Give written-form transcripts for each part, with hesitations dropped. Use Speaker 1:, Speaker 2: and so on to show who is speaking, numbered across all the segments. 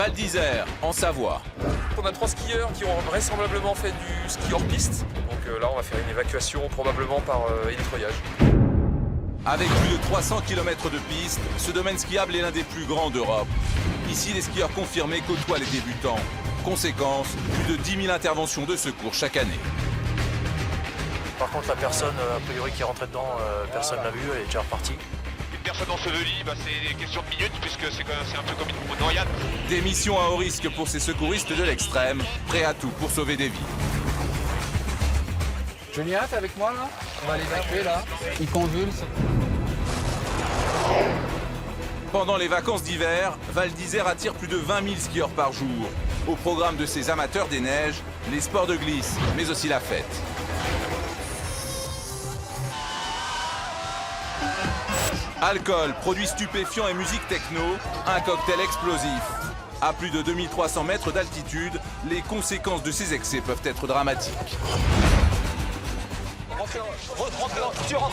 Speaker 1: Val d'Isère, en Savoie.
Speaker 2: On a 3 skieurs qui ont vraisemblablement fait du ski hors piste. Donc là, on va faire une évacuation probablement par hélitreuillage.
Speaker 1: Avec plus de 300 km de piste, ce domaine skiable est l'un des plus grands d'Europe. Ici, les skieurs confirmés côtoient les débutants. Conséquence, plus de 10 000 interventions de secours chaque année.
Speaker 3: Par contre, la personne, a priori, qui est rentrée dedans, personne ne l'a vue, elle est déjà repartie.
Speaker 4: Une personne ensevelie, c'est une question de minutes puisque c'est un peu comme une noyade.
Speaker 1: Des missions à haut risque pour ces secouristes de l'extrême, prêts à tout pour sauver des vies.
Speaker 5: Julien, t'es avec moi là? On va l'évacuer là. Il convulse.
Speaker 1: Pendant les vacances d'hiver, Val d'Isère attire plus de 20 000 skieurs par jour. Au programme de ces amateurs des neiges, les sports de glisse, mais aussi la fête. Alcool, produits stupéfiants et musique techno, un cocktail explosif. À plus de 2300 mètres d'altitude, les conséquences de ces excès peuvent être dramatiques.
Speaker 2: Rentrez dans la voiture.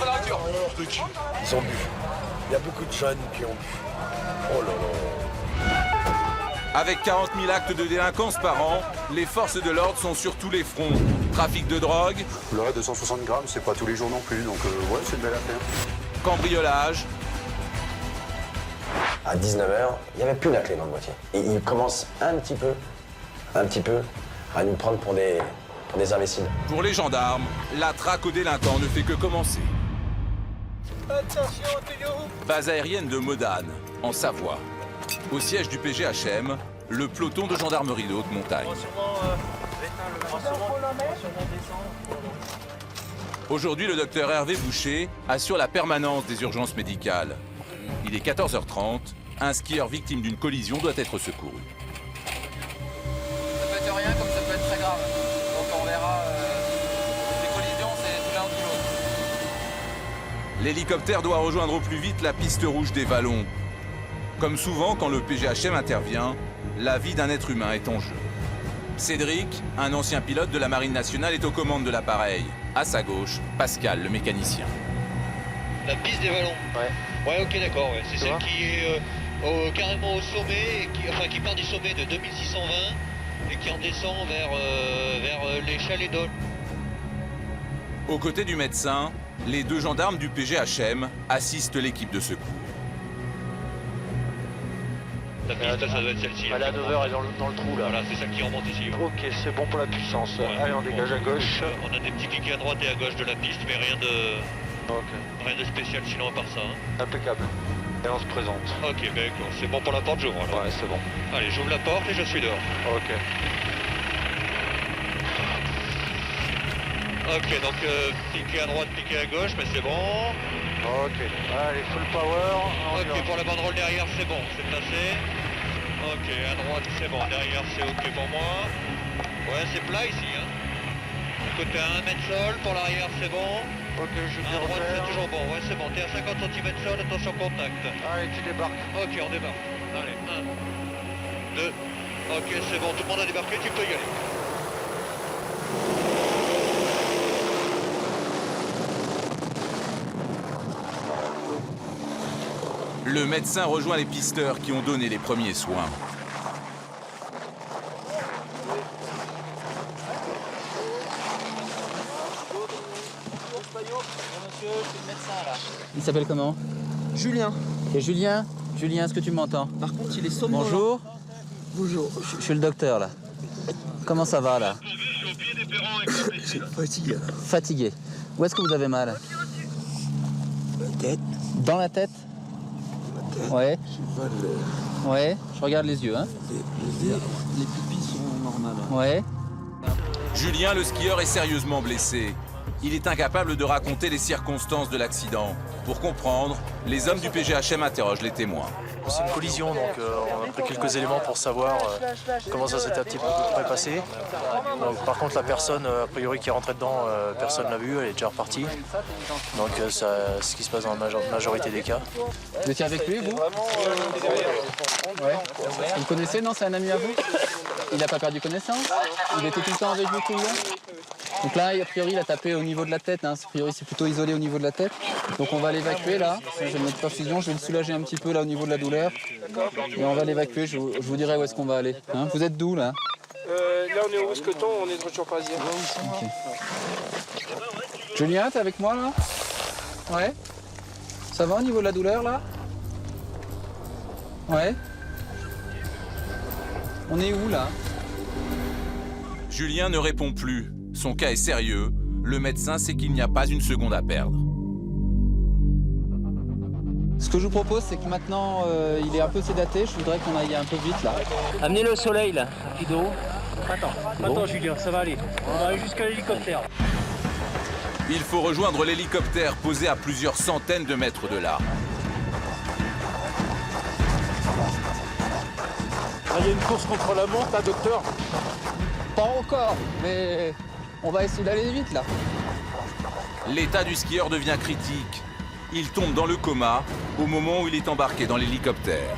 Speaker 6: Ils ont bu. Il y a beaucoup de jeunes qui ont bu. Oh là là.
Speaker 1: Avec 40 000 actes de délinquance par an, les forces de l'ordre sont sur tous les fronts. Trafic de drogue.
Speaker 7: Là, 260 grammes, c'est pas tous les jours non plus, donc ouais, c'est une belle affaire.
Speaker 1: Cambriolage.
Speaker 8: À 19h, il n'y avait plus la clé dans le boîtier. Et il commence un petit peu, à nous prendre pour des imbéciles.
Speaker 1: Pour les gendarmes, la traque aux délinquants ne fait que commencer.
Speaker 6: Attention, Théo.
Speaker 1: Base aérienne de Modane, en Savoie. Au siège du PGHM, le peloton de gendarmerie de haute montagne. Aujourd'hui, le docteur Hervé Boucher assure la permanence des urgences médicales. Il est 14h30, un skieur victime d'une collision doit être secouru.
Speaker 5: Ça peut être rien comme ça peut être très grave. Donc on verra. Les collisions, c'est tout l'un ou tout l'autre.
Speaker 1: L'hélicoptère doit rejoindre au plus vite la piste rouge des Vallons. Comme souvent quand le PGHM intervient, la vie d'un être humain est en jeu. Cédric, un ancien pilote de la Marine nationale, est aux commandes de l'appareil. À sa gauche, Pascal, le mécanicien.
Speaker 9: La piste des Vallons. Ouais, ok, d'accord. Ouais. C'est celle qui est carrément au sommet, qui part du sommet de 2620 et qui redescend vers les chalets d'Aulne.
Speaker 1: Aux côtés du médecin, les 2 gendarmes du PGHM assistent l'équipe de secours.
Speaker 9: La piste, ça doit être celle-ci.
Speaker 3: Elle est à 9h et dans le trou là.
Speaker 9: Voilà, c'est celle qui remonte ici.
Speaker 3: Ok, c'est bon pour la puissance.
Speaker 9: Ouais.
Speaker 3: Allez, on dégage à gauche.
Speaker 9: On a des petits cliquets à droite et à gauche de la piste, mais rien de spécial sinon à part ça. Hein.
Speaker 3: Impeccable. Et on se présente.
Speaker 9: Ok, ben c'est bon pour la porte, j'ouvre alors.
Speaker 3: Ouais, c'est bon.
Speaker 9: Allez, j'ouvre la porte et je suis dehors.
Speaker 3: Ok.
Speaker 9: Ok, donc piqué à droite, piqué à gauche, mais c'est bon.
Speaker 3: Ok. Allez, full power.
Speaker 9: Ok, pour la banderole derrière, c'est bon, c'est placé. Ok, à droite, c'est bon, derrière, c'est ok pour moi. Ouais, c'est plat ici, hein. Côté à 1 mètre sol, pour l'arrière, c'est bon.
Speaker 3: Ok, je
Speaker 9: À droite, c'est toujours bon, ouais, c'est bon. T'es à 50 cm sol, attention contact.
Speaker 3: Allez, tu débarques.
Speaker 9: Ok, on débarque. Allez, 1, 2. Ok, c'est bon, tout le monde a débarqué, tu peux y aller.
Speaker 1: Le médecin rejoint les pisteurs qui ont donné les premiers soins.
Speaker 5: Il s'appelle comment?
Speaker 10: Julien.
Speaker 5: Et Julien? Julien, est-ce que tu m'entends?
Speaker 10: Par contre, il est somnolent.
Speaker 5: Bonjour.
Speaker 10: Bonjour.
Speaker 5: Je suis le docteur là. Comment ça va là?
Speaker 10: Je suis fatigué.
Speaker 5: Fatigué. Où est-ce que vous avez mal?
Speaker 10: La tête.
Speaker 5: Dans la tête? Ouais. Ouais, je regarde les yeux, hein.
Speaker 10: Les pupilles sont normales.
Speaker 5: Ouais.
Speaker 1: Julien, le skieur, est sérieusement blessé. Il est incapable de raconter les circonstances de l'accident. Pour comprendre, les hommes du PGHM interrogent les témoins.
Speaker 3: C'est une collision, donc on a pris quelques éléments pour savoir comment ça s'était un petit peu près passé. Donc, par contre, la personne, a priori, qui est rentrée dedans, personne ne l'a vue, elle est déjà repartie. Donc c'est ce qui se passe dans la majorité des cas.
Speaker 5: Vous étiez avec lui, vous? Ouais. Vous le connaissez, non? C'est un ami à vous? Il n'a pas perdu connaissance? Il était tout le temps avec vous tout le long? Donc là, a priori, il a tapé au niveau de la tête. Hein. A priori, c'est plutôt isolé au niveau de la tête. Donc on va l'évacuer là. Je vais mettre perfusion, je vais le soulager un petit peu là au niveau de la douleur. Et on va l'évacuer, je vous dirai où est-ce qu'on va aller. Hein, vous êtes d'où là?
Speaker 11: Là, on est au Mousqueton, on est de retour parisien.
Speaker 5: Okay. Julien, t'es avec moi là? Ouais. Ça va au niveau de la douleur là? Ouais. On est où là?
Speaker 1: Julien ne répond plus. Son cas est sérieux. Le médecin sait qu'il n'y a pas une seconde à perdre.
Speaker 5: Ce que je vous propose, c'est que maintenant, il est un peu sédaté. Je voudrais qu'on aille un peu vite là.
Speaker 12: Amenez-le au soleil là, rapido. Attends Julien, ça va aller. On va aller jusqu'à l'hélicoptère.
Speaker 1: Il faut rejoindre l'hélicoptère posé à plusieurs centaines de mètres de là.
Speaker 3: Il y a une course contre la montre, là, docteur?
Speaker 5: Pas encore, mais on va essayer d'aller vite là.
Speaker 1: L'état du skieur devient critique. Il tombe dans le coma au moment où il est embarqué dans l'hélicoptère.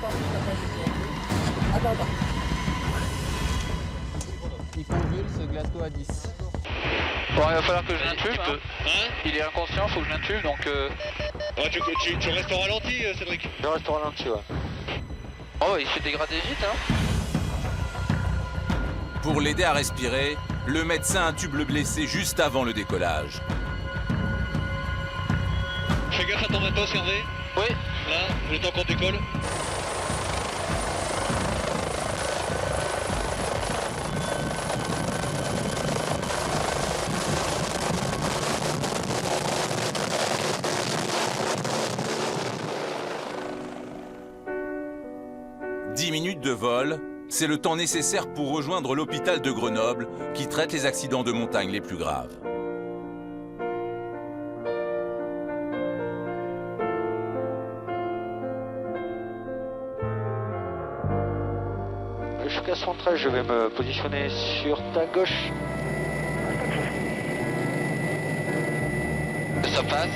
Speaker 5: Il convulse, Glasgow à 10.
Speaker 12: Bon, il va falloir que je l'intube. Il est inconscient, faut que je l'intube, donc...
Speaker 9: Tu restes au ralenti, Cédric?
Speaker 12: Je reste au ralenti, ouais. Oh, il se fait dégrader vite, hein.
Speaker 1: Pour l'aider à respirer, le médecin intube le blessé juste avant le décollage.
Speaker 9: Fais gaffe à ton matos, Hervé.
Speaker 12: Oui.
Speaker 9: Là, le temps qu'on décolle.
Speaker 1: « 10 minutes de vol, c'est le temps nécessaire pour rejoindre l'hôpital de Grenoble qui traite les accidents de montagne les plus graves.
Speaker 12: Jusqu'à 113, je vais me positionner sur ta gauche.
Speaker 5: Ça passe.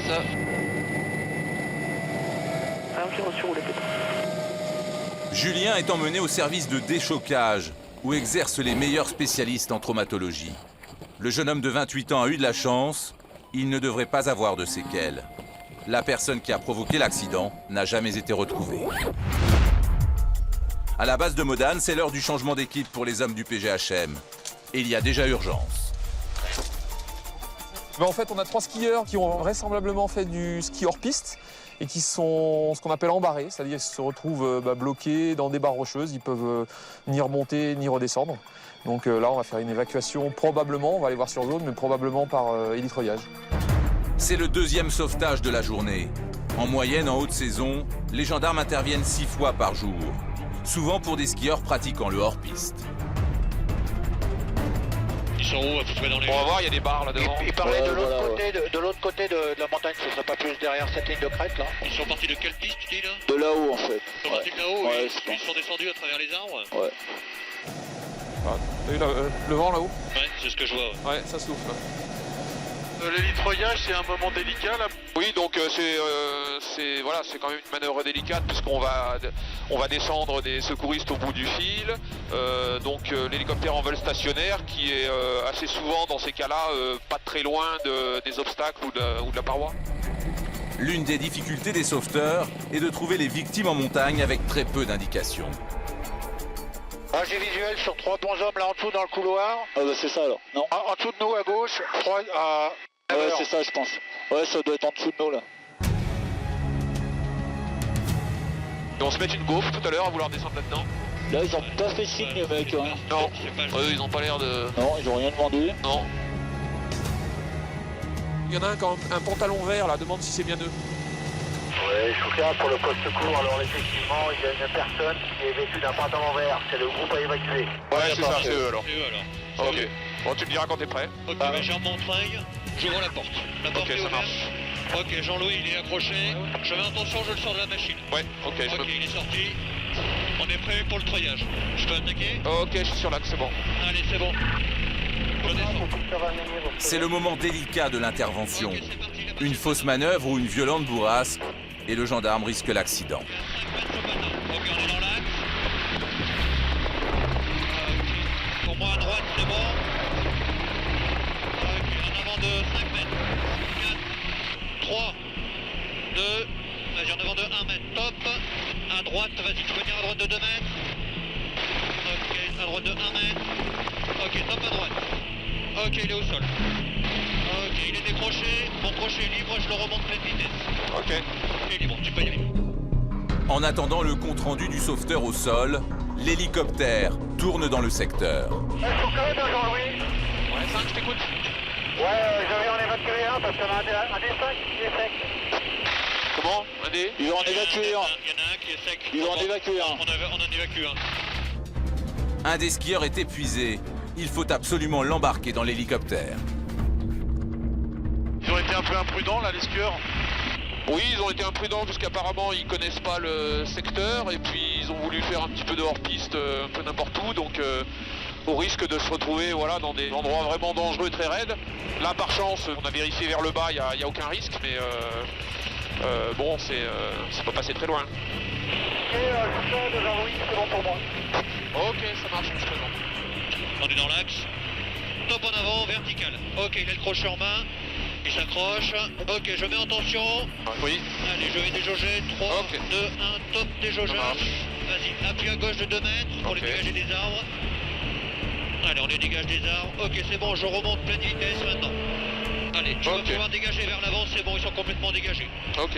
Speaker 1: Julien est emmené au service de déchocage, où exercent les meilleurs spécialistes en traumatologie. Le jeune homme de 28 ans a eu de la chance, il ne devrait pas avoir de séquelles. La personne qui a provoqué l'accident n'a jamais été retrouvée. À la base de Modane, c'est l'heure du changement d'équipe pour les hommes du PGHM. Et il y a déjà urgence.
Speaker 2: Mais en fait, on a 3 skieurs qui ont vraisemblablement fait du ski hors piste et qui sont ce qu'on appelle embarrés, c'est-à-dire qu'ils se retrouvent bloqués dans des barres rocheuses, ils peuvent ni remonter ni redescendre. Donc là, on va faire une évacuation probablement, on va aller voir sur zone, mais probablement par hélitreuillage.
Speaker 1: C'est le deuxième sauvetage de la journée. En moyenne, en haute saison, les gendarmes interviennent 6 fois par jour, souvent pour des skieurs pratiquant le hors-piste.
Speaker 9: Ils sont où à peu près dans les...
Speaker 4: On va voir, il y a des barres là devant.
Speaker 12: Il parlait de l'autre côté de la montagne, ce serait pas plus derrière cette ligne de crête là?
Speaker 9: Ils sont partis de quelle piste, tu dis là?
Speaker 12: De là-haut en fait.
Speaker 9: Ils sont partis de là-haut
Speaker 12: Ouais,
Speaker 9: et ils sont descendus à travers les arbres?
Speaker 12: Ouais.
Speaker 2: T'as vu le vent là-haut?
Speaker 9: Ouais, c'est ce que je vois.
Speaker 2: Ouais, ça souffle.
Speaker 4: L'hélitreuillage, c'est un moment délicat là. Oui, donc c'est quand même une manœuvre délicate puisqu'on va descendre des secouristes au bout du fil. Donc l'hélicoptère en vol stationnaire qui est assez souvent dans ces cas-là pas très loin des obstacles ou de la paroi.
Speaker 1: L'une des difficultés des sauveteurs est de trouver les victimes en montagne avec très peu d'indications.
Speaker 12: J'ai visuel sur 3 bons hommes là en dessous dans le couloir. Ah bah c'est ça alors. Non. En dessous de nous à gauche. 3 à... Ouais, c'est ça je pense. Ouais, ça doit être en dessous de nous là.
Speaker 4: Et on se met une gaufre tout à l'heure à vouloir descendre là-dedans.
Speaker 12: Là ils ont pas fait signe les mecs. Hein.
Speaker 4: Non, ils ont pas l'air de...
Speaker 12: Non, ils ont rien demandé.
Speaker 4: Non.
Speaker 2: Il y en a un qui a un pantalon vert là, demande si c'est bien eux.
Speaker 13: Ouais, Chouka pour le poste secours. Alors effectivement, il y a une personne qui est vêtue d'un pantalon vert. C'est le groupe à évacuer.
Speaker 4: Ouais, c'est ça, c'est eux alors.
Speaker 9: C'est eux alors.
Speaker 4: Ok. Bon, tu me diras quand t'es prêt.
Speaker 9: Ok, bah, j'arme mon fringue, j'ouvre la porte. La porte est
Speaker 4: ça
Speaker 9: ouverte.
Speaker 4: marche.
Speaker 9: Ok, Jean-Louis il est accroché. Je mets attention, je le sors de la machine.
Speaker 4: Ouais, ok.
Speaker 9: Ok, il est sorti. On est prêt pour le treuillage. Je peux attaquer?
Speaker 4: Ok, je suis sur l'axe, c'est bon.
Speaker 9: Allez, c'est bon. Je descends.
Speaker 1: C'est le moment délicat de l'intervention. Une fausse manœuvre ou une violente bourrasque, et le gendarme risque l'accident.
Speaker 9: Ok, on est dans l'axe. Pour moi à droite, c'est bon. Ok, vas-y, tu peux venir à droite de 2 mètres. Ok, à droite de 1 mètre. Ok, top à droite. Ok, il est au sol. Ok, il est décroché. Mon crochet est libre, je le remonte pleine vitesse. Ok. Il est libre, tu peux y aller.
Speaker 1: En attendant le compte-rendu du sauveteur au sol, l'hélicoptère tourne dans le secteur.
Speaker 12: Ouais,
Speaker 9: 5, je t'écoute.
Speaker 12: je vais en évacuer un parce qu'on a un D5 qui est sec.
Speaker 9: Comment? Un D?
Speaker 12: Ils vont en évacuer un.
Speaker 9: Il y en a un qui est sec.
Speaker 12: Ils vont en évacuer un.
Speaker 9: On en évacue un.
Speaker 1: Un des skieurs est épuisé. Il faut absolument l'embarquer dans l'hélicoptère.
Speaker 4: Ils ont été un peu imprudents là, les skieurs. Oui, ils ont été imprudents puisqu'apparemment ils connaissent pas le secteur et puis ils ont voulu faire un petit peu de hors-piste un peu n'importe où, donc au risque de se retrouver voilà, dans des endroits vraiment dangereux, très raides. Là par chance, on a vérifié vers le bas, il n'y a aucun risque, mais bon, c'est pas passé très loin.
Speaker 12: Ok, je de Jean-Louis, c'est bon pour moi.
Speaker 4: Ok, ça marche, on se présente.
Speaker 9: On est dans l'axe. Top en avant, vertical. Ok, il a le crochet en main. Il s'accroche. Ok, je mets en tension.
Speaker 4: Oui.
Speaker 9: Allez, je vais déjauger. 3, 2, 1, top déjaugeage. Vas-y, appui à gauche de 2 mètres pour les dégager des arbres. Allez, on les dégage des arbres. Ok, c'est bon, je remonte pleine vitesse maintenant. Allez, tu vas pouvoir dégager vers l'avant, c'est bon, ils sont complètement dégagés.
Speaker 4: Ok.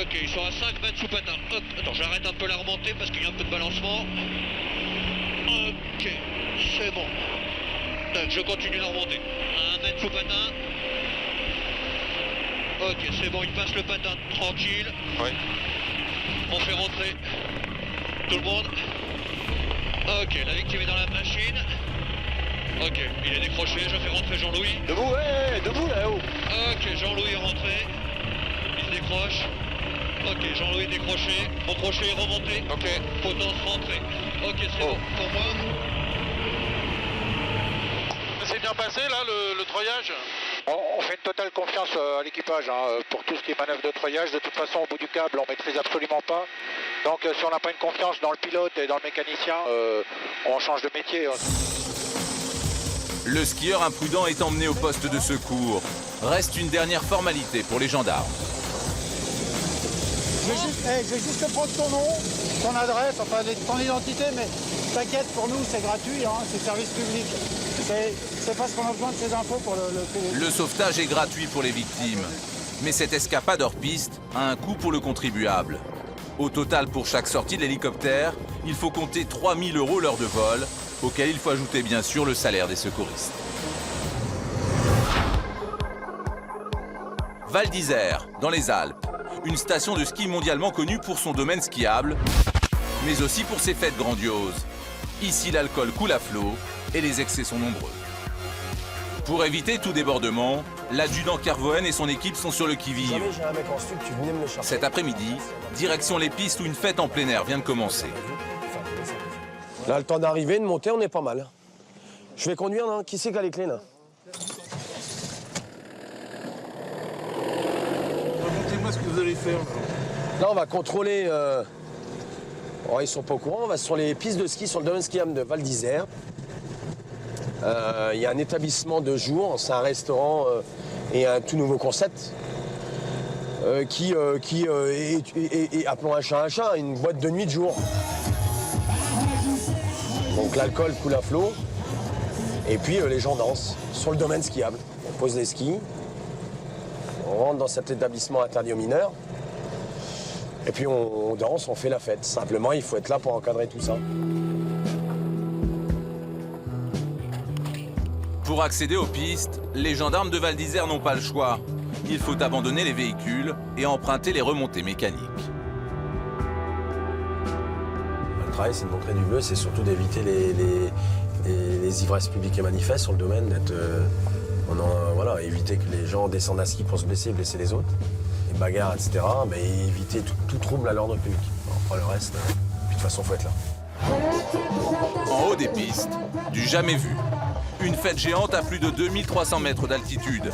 Speaker 9: Ok, ils sont à 5 mètres sous patin. Hop, attends, j'arrête un peu la remontée parce qu'il y a un peu de balancement. Ok, c'est bon. Tac, je continue la remontée. 1 mètre sous patin. Ok, c'est bon, il passe le patin tranquille.
Speaker 4: Ouais.
Speaker 9: On fait rentrer tout le monde. Ok, la victime est dans la machine. Ok, il est décroché, je fais rentrer Jean-Louis.
Speaker 12: Debout, ouais, debout là-haut.
Speaker 9: Ok, Jean-Louis est rentré. Il se décroche. Ok, Jean-Louis est décroché. Mon crochet est remonté.
Speaker 4: Ok.
Speaker 9: Potence rentrée. Ok, c'est bon pour moi.
Speaker 4: C'est bien passé là le treuillage?
Speaker 13: On fait une totale confiance à l'équipage pour tout ce qui est manœuvre de treuillage. De toute façon, au bout du câble, on maîtrise absolument pas. Donc si on n'a pas une confiance dans le pilote et dans le mécanicien, on change de métier.
Speaker 1: Le skieur imprudent est emmené au poste de secours. Reste une dernière formalité pour les gendarmes.
Speaker 14: Je vais juste te prendre ton nom, ton adresse, enfin ton identité, mais t'inquiète, pour nous c'est gratuit, c'est service public. C'est parce qu'on a besoin de ces infos pour le...
Speaker 1: Le sauvetage est gratuit pour les victimes. Mais cette escapade hors piste a un coût pour le contribuable. Au total, pour chaque sortie de l'hélicoptère, il faut compter 3 000 € l'heure de vol, auquel il faut ajouter bien sûr le salaire des secouristes. Val d'Isère, dans les Alpes, une station de ski mondialement connue pour son domaine skiable, mais aussi pour ses fêtes grandioses. Ici, l'alcool coule à flot et les excès sont nombreux. Pour éviter tout débordement, l'adjudant Carvoen et son équipe sont sur le qui-vive. Cet après-midi, direction les pistes où une fête en plein air vient de commencer.
Speaker 8: Là, le temps d'arriver, de monter, on est pas mal. Je vais conduire, non? Qui c'est qui a les clés, là?
Speaker 6: Racontez-moi ce que vous allez faire.
Speaker 8: Là, on va contrôler... Oh, ils sont pas au courant, on va sur les pistes de ski, sur le domaine skiable de Val d'Isère. Il y a un établissement de jour, c'est un restaurant et un tout nouveau concept qui est, appelons un chat, une boîte de nuit de jour. Donc l'alcool coule à flot et puis les gens dansent sur le domaine skiable. On pose les skis, on rentre dans cet établissement interdit aux mineurs et puis on danse, on fait la fête. Simplement, il faut être là pour encadrer tout ça.
Speaker 1: Pour accéder aux pistes, les gendarmes de Val d'Isère n'ont pas le choix. Il faut abandonner les véhicules et emprunter les remontées mécaniques.
Speaker 8: Le travail, c'est de montrer du bleu, c'est surtout d'éviter les ivresses publiques et manifestes sur le domaine, voilà, éviter que les gens descendent à ski pour se blesser, blesser les autres, les bagarres, etc. Mais éviter tout trouble à l'ordre public. Après le reste, puis de toute façon, il faut être là.
Speaker 1: En haut des pistes, du jamais vu. Une fête géante à plus de 2300 mètres d'altitude.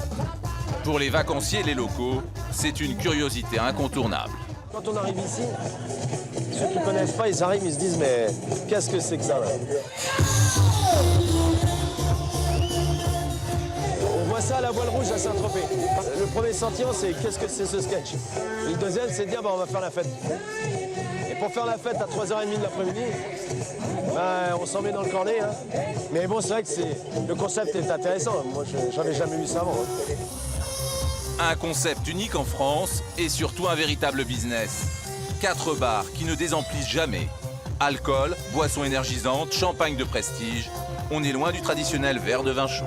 Speaker 1: Pour les vacanciers et les locaux, c'est une curiosité incontournable.
Speaker 8: Quand on arrive ici, ceux qui ne connaissent pas, ils arrivent, ils se disent mais qu'est-ce que c'est que ça là? On voit ça à la Voile Rouge à Saint-Tropez. Le premier sentiment, c'est qu'est-ce que c'est ce sketch? Et le deuxième, c'est de dire on va faire la fête. Et Et pour faire la fête à 3h30 de l'après-midi, ben, on s'en met dans le cornet. Hein. Mais bon, c'est vrai que le concept est intéressant. Moi, j'avais jamais vu ça avant. Hein.
Speaker 1: Un concept unique en France et surtout un véritable business. 4 bars qui ne désemplissent jamais. Alcool, boissons énergisantes, champagne de prestige. On est loin du traditionnel verre de vin chaud.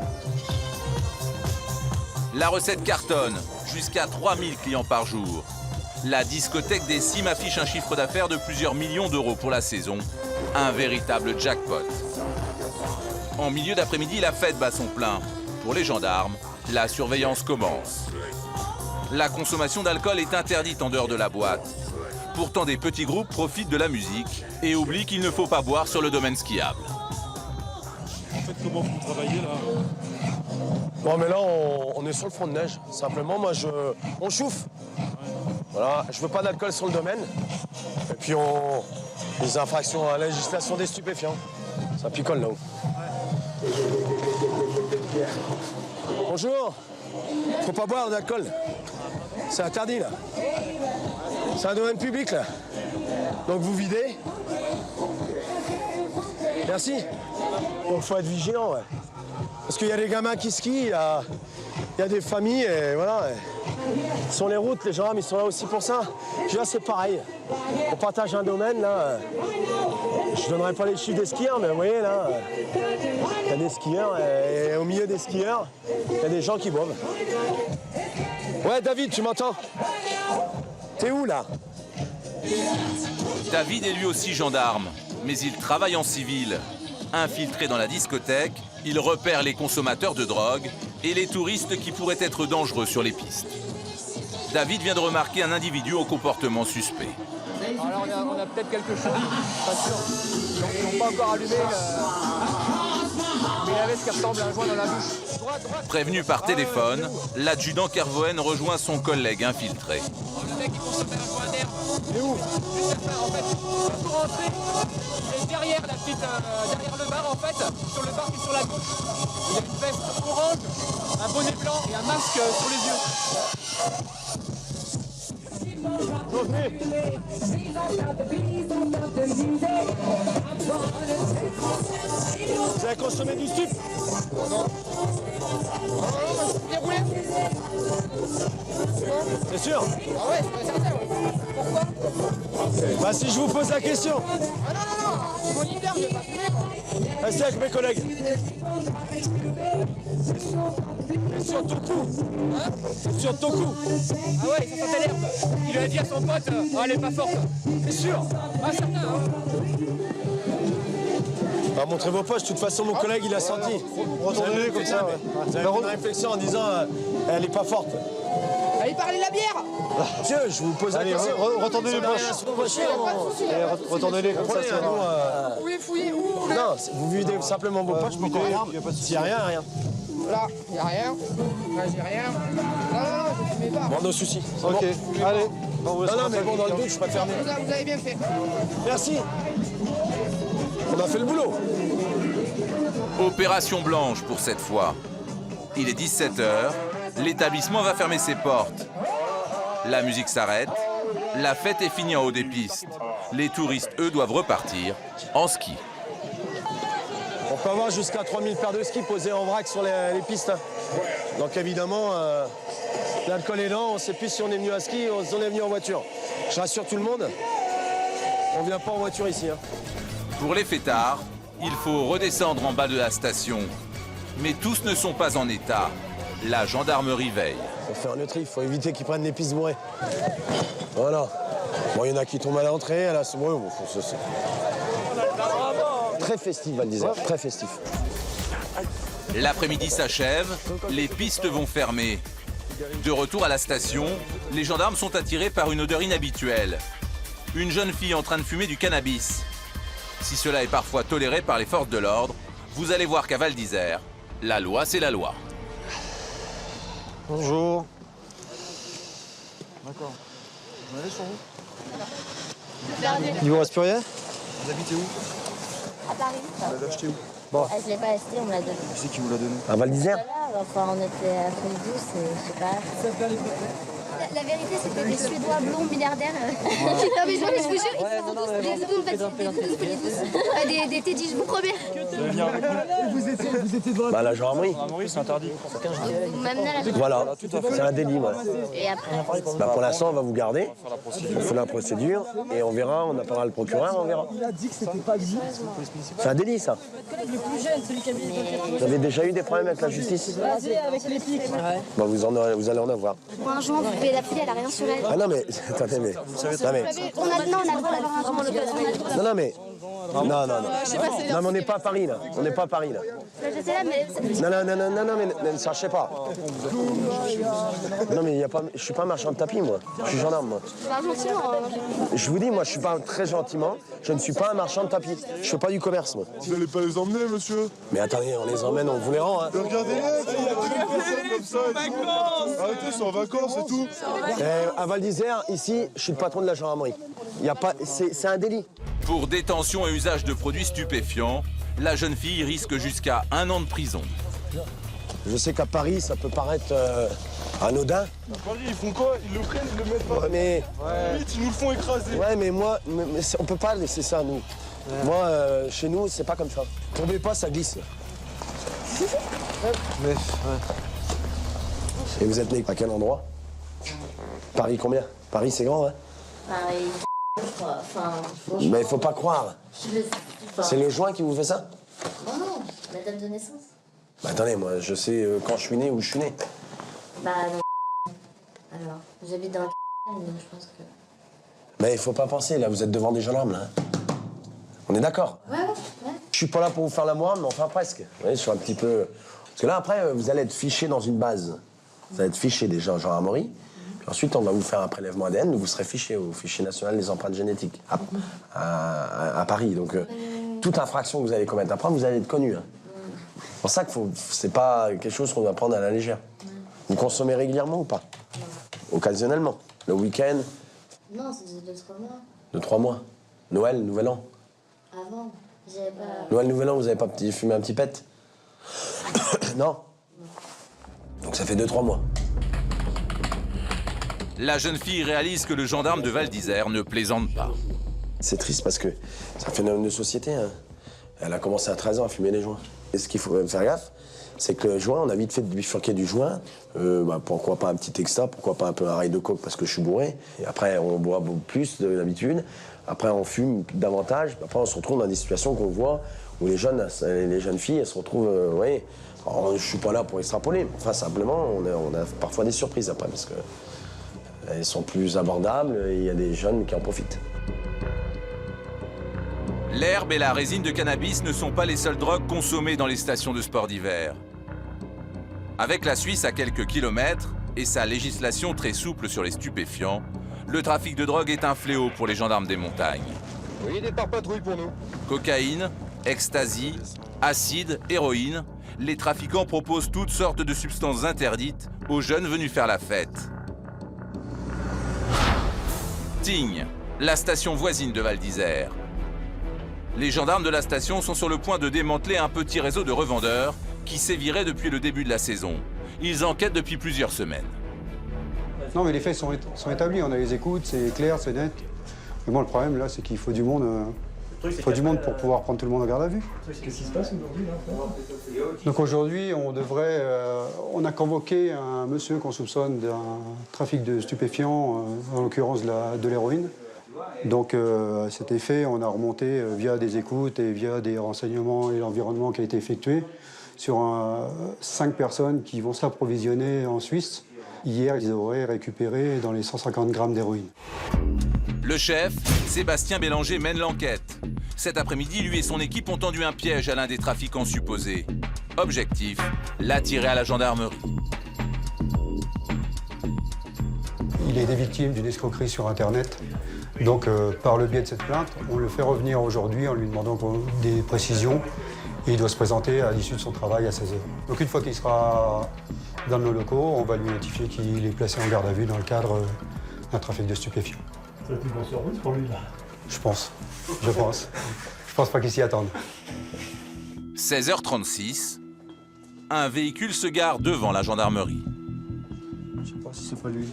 Speaker 1: La recette cartonne, jusqu'à 3000 clients par jour. La discothèque des Cimes affiche un chiffre d'affaires de plusieurs millions d'euros pour la saison. Un véritable jackpot. En milieu d'après-midi, la fête bat son plein. Pour les gendarmes, la surveillance commence. La consommation d'alcool est interdite en dehors de la boîte. Pourtant, des petits groupes profitent de la musique et oublient qu'il ne faut pas boire sur le domaine skiable.
Speaker 15: En fait, comment vous travaillez là?
Speaker 8: Bon, mais là, on est sur le front de neige. Simplement, moi, on chauffe. Voilà, je veux pas d'alcool sur le domaine. Et puis, les infractions à la législation des stupéfiants. Ça picole là-haut. Bonjour. Faut pas boire d'alcool. C'est interdit, là. C'est un domaine public, là. Donc, vous videz. Merci. Donc, faut être vigilant, ouais. Parce qu'il y a des gamins qui skient, il y a des familles, et voilà. Sur les routes, les gendarmes, ils sont là aussi pour ça. Là, c'est pareil. On partage un domaine, là. Je ne donnerai pas les chiffres des skieurs, mais vous voyez, là, il y a des skieurs, et au milieu des skieurs, il y a des gens qui boivent. Ouais, David, tu m'entends? T'es où, là?
Speaker 1: David est lui aussi gendarme, mais il travaille en civil. Infiltré dans la discothèque, il repère les consommateurs de drogue et les touristes qui pourraient être dangereux sur les pistes. David vient de remarquer un individu au comportement suspect.
Speaker 2: Alors on a peut-être quelque chose, pas sûr. Ils n'ont pas encore allumé mais il avait ce qui ressemble à un joint dans la bouche.
Speaker 1: Prévenu par téléphone, l'adjudant Kervoen rejoint son collègue infiltré.
Speaker 11: Le mec il consommait un joint d'herbe. Il est où? Juste après, en fait. Pour rentrer, et derrière la petite, derrière le bar en fait, sur le bar qui est sur la gauche. Il y a une veste orange, un bonnet blanc et un masque sur les yeux.
Speaker 8: Vous avez consommé du stup?
Speaker 11: Non. Déroulé.
Speaker 8: C'est sûr?
Speaker 11: Ah ouais, c'est certain. Pourquoi?
Speaker 8: Bah si je vous pose la question.
Speaker 11: Ah non, c'est mon leader, je vais pas fumer.
Speaker 8: Restez avec mes collègues. C'est sur ton cou.
Speaker 11: Hein?
Speaker 8: C'est sur ton cou.
Speaker 11: Ah ouais, ça sentait l'herbe. Il lui a dit à son pote, oh, elle est pas forte.
Speaker 8: C'est sûr?
Speaker 11: Ah certain, hein.
Speaker 8: Bah, montrez vos poches, de toute façon mon collègue il a senti.
Speaker 14: Retournez-les comme ça, ouais.
Speaker 8: Vous avez fait une réflexion en disant elle est pas forte.
Speaker 11: Allez parler la bière.
Speaker 8: Monsieur, je vous pose la
Speaker 14: Allez,
Speaker 8: question.
Speaker 14: retournez les poches. Retournez-les comme ça, c'est bon.
Speaker 11: Fouillez, où?
Speaker 8: Non, vous videz simplement vos poches pour qu'on regarde. S'il n'y a rien, rien.
Speaker 11: Là, il n'y a rien. Là, j'ai rien. Non, je ne fumais pas.
Speaker 8: Bon, nos soucis.
Speaker 14: Ok, allez.
Speaker 8: Non, mais bon, dans le doute, je préfère fermer.
Speaker 11: Vous avez bien fait.
Speaker 8: Merci. On a fait le boulot.
Speaker 1: Opération blanche pour cette fois. Il est 17h, l'établissement va fermer ses portes. La musique s'arrête, la fête est finie en haut des pistes. Les touristes, eux, doivent repartir en ski.
Speaker 8: On peut avoir jusqu'à 3000 paires de skis posées en vrac sur les pistes. Donc évidemment, l'alcool est lent, on ne sait plus si on est venu à ski ou si on est venu en voiture. Je rassure tout le monde, on ne vient pas en voiture ici.
Speaker 1: Pour les fêtards, il faut redescendre en bas de la station. Mais tous ne sont pas en état. La gendarmerie veille.
Speaker 8: Il faut faire un tri, il faut éviter qu'ils prennent des pistes bourrées. Voilà. Bon, il y en a qui tombent à l'entrée, à la... Ouais, bon, c'est... Très festif, Val d'Isère, très festif.
Speaker 1: L'après-midi s'achève, les pistes vont fermer. De retour à la station, les gendarmes sont attirés par une odeur inhabituelle. Une jeune fille en train de fumer du cannabis. Si cela est parfois toléré par les forces de l'ordre, vous allez voir qu'à Val d'Isère, la loi, c'est la loi.
Speaker 14: Bonjour. D'accord. Vous en avez sur vous? Il vous reste plus rien? Vous habitez où?
Speaker 16: À Paris.
Speaker 14: Vous l'avez acheté où?
Speaker 16: Bon. Je ne l'ai pas acheté, on me l'a donné.
Speaker 14: Qui c'est qui vous l'a donné?
Speaker 8: À Val d'Isère?
Speaker 16: Voilà, enfin, on était à Frédéric, je sais pas. La vérité, c'était des Suédois blonds milliardaires. Non, mais je vous jure, des Teddy, je vous promets.
Speaker 8: Vous étiez de la gendarmerie.
Speaker 15: C'est interdit.
Speaker 16: Vous m'amenez à la
Speaker 8: Voilà, c'est un délit. Ouais.
Speaker 16: Et après,
Speaker 8: Pour l'instant, on va vous garder. On fait la procédure et on verra, on appellera le procureur, on verra.
Speaker 10: Il a dit que c'était pas lui.
Speaker 8: C'est un délit, ça.
Speaker 10: Le plus jeune, celui qui habite
Speaker 8: Vous avez déjà eu des problèmes avec la justice?
Speaker 10: avec les pics.
Speaker 8: Bon, vous allez en avoir.
Speaker 16: pour un joint, vous pouvez l'appeler, elle a rien sur elle.
Speaker 8: Ah non, mais, attendez, mais... Non, mais...
Speaker 16: On a le droit d'avoir un joint.
Speaker 8: Non, mais... Non, mais on n'est pas à Paris, là. On n'est pas à Paris, là.
Speaker 16: Je sais là, mais...
Speaker 8: Non, mais ne cherchez pas. Non, mais y a pas... je suis pas un marchand de tapis, moi. Je suis gendarme, moi.
Speaker 16: Pas gentiment.
Speaker 8: Je vous dis, moi, je suis pas très gentiment. Je ne suis pas un marchand de tapis. Je fais pas du commerce, moi.
Speaker 15: Vous n'allez pas les emmener, monsieur?
Speaker 8: Mais attendez, on les emmène, on vous les rend, hein.
Speaker 15: Regardez-les, il y a plus de personnes comme ça. Arrêtez, c'est en vacances et tout.
Speaker 8: À Val d'Isère, ici, je suis le patron de la gendarmerie. Y a pas... C'est un délit.
Speaker 1: Pour détention et usage de produits stupéfiants, la jeune fille risque jusqu'à 1 an de prison.
Speaker 8: Je sais qu'à Paris, ça peut paraître anodin.
Speaker 15: Paris, ils font quoi? Ils le prennent, ils le mettent pas.
Speaker 8: Ouais, mais...
Speaker 15: Vite, ils nous le font écraser.
Speaker 8: Ouais, mais moi, on peut pas laisser ça, nous. Moi, chez nous, c'est pas comme ça. Tombez pas, ça glisse. Et vous êtes né à quel endroit? Paris combien? Paris, c'est grand, hein?
Speaker 16: Pareil, enfin...
Speaker 8: Mais il faut pas croire. C'est le joint qui vous fait ça?
Speaker 16: Non, la date de naissance.
Speaker 8: Bah attendez, moi, je sais quand je suis né, où je suis né.
Speaker 16: Bah non. Alors, j'habite dans le mais je pense que...
Speaker 8: Mais il faut pas penser, là, vous êtes devant des gendarmes, là. On est d'accord?
Speaker 16: Ouais.
Speaker 8: Je suis pas là pour vous faire la morale, mais enfin presque. Vous voyez, je suis un petit peu... Parce que là, après, vous allez être fiché dans une base. Vous allez être fiché déjà en gendarmerie. Puis ensuite, on va vous faire un prélèvement ADN, vous serez fiché au fichier national des empreintes génétiques à Paris. Donc, toute infraction que vous allez commettre après, vous allez être connu. Hein. C'est pour ça que c'est pas quelque chose qu'on doit prendre à la légère. Vous consommez régulièrement ou pas? Occasionnellement. Le week-end?
Speaker 16: Non, c'est de 3 mois.
Speaker 8: De 3 mois. Noël, Nouvel An?
Speaker 16: Avant, j'avais pas...
Speaker 8: Noël, Nouvel An, vous avez pas fumé un petit pet? Non? Donc ça fait 2-3 mois.
Speaker 1: La jeune fille réalise que le gendarme de Val d'Isère ne plaisante pas.
Speaker 8: C'est triste parce que c'est un phénomène de société. Hein. Elle a commencé à 13 ans à fumer les joints. Et ce qu'il faut faire gaffe, c'est que le joint, on a vite fait de bifurquer du joint. Pourquoi pas un petit extra, pourquoi pas un peu un rail de coke parce que je suis bourré. Et après, on boit beaucoup plus de d'habitude. Après, on fume davantage. Après, on se retrouve dans des situations qu'on voit où les jeunes filles, elles se retrouvent... ouais. Alors, je suis pas là pour extrapoler. Enfin, simplement, on a parfois des surprises après parce que elles sont plus abordables et il y a des jeunes qui en profitent.
Speaker 1: L'herbe et la résine de cannabis ne sont pas les seules drogues consommées dans les stations de sport d'hiver. Avec la Suisse à quelques kilomètres et sa législation très souple sur les stupéfiants, le trafic de drogue est un fléau pour les gendarmes des montagnes.
Speaker 15: Oui, départ patrouille pour nous.
Speaker 1: Cocaïne, ecstasy, acide, héroïne, les trafiquants proposent toutes sortes de substances interdites aux jeunes venus faire la fête. Tignes, la station voisine de Val d'Isère. Les gendarmes de la station sont sur le point de démanteler un petit réseau de revendeurs qui sévirait depuis le début de la saison. Ils enquêtent depuis plusieurs semaines.
Speaker 17: Non, mais les faits sont établis. On a les écoutes, c'est clair, c'est net. Mais bon, le problème, là, c'est qu'il faut du monde. Pour pouvoir prendre tout le monde en garde à vue.
Speaker 10: Qu'est-ce qui se passe aujourd'hui, là?
Speaker 17: Donc aujourd'hui, on a convoqué un monsieur qu'on soupçonne d'un trafic de stupéfiants, en l'occurrence de l'héroïne. Donc à cet effet, on a remonté via des écoutes et via des renseignements et l'environnement qui a été effectué sur 5 personnes qui vont s'approvisionner en Suisse. Hier, ils auraient récupéré dans les 150 grammes d'héroïne.
Speaker 1: Le chef, Sébastien Bélanger, mène l'enquête. Cet après-midi, lui et son équipe ont tendu un piège à l'un des trafiquants supposés. Objectif, l'attirer à la gendarmerie.
Speaker 17: Il est des victimes d'une escroquerie sur Internet. Donc, par le biais de cette plainte, on le fait revenir aujourd'hui en lui demandant des précisions. Et il doit se présenter à l'issue de son travail à 16h. Donc, une fois qu'il sera dans nos locaux, on va lui notifier qu'il est placé en garde à vue dans le cadre d'un trafic de stupéfiants.
Speaker 10: C'est la plus bonne surprise pour lui, là.
Speaker 17: Je pense. Je pense pas qu'il s'y attende.
Speaker 1: 16h36, un véhicule se gare devant la gendarmerie.
Speaker 17: Je sais pas si c'est pas lui.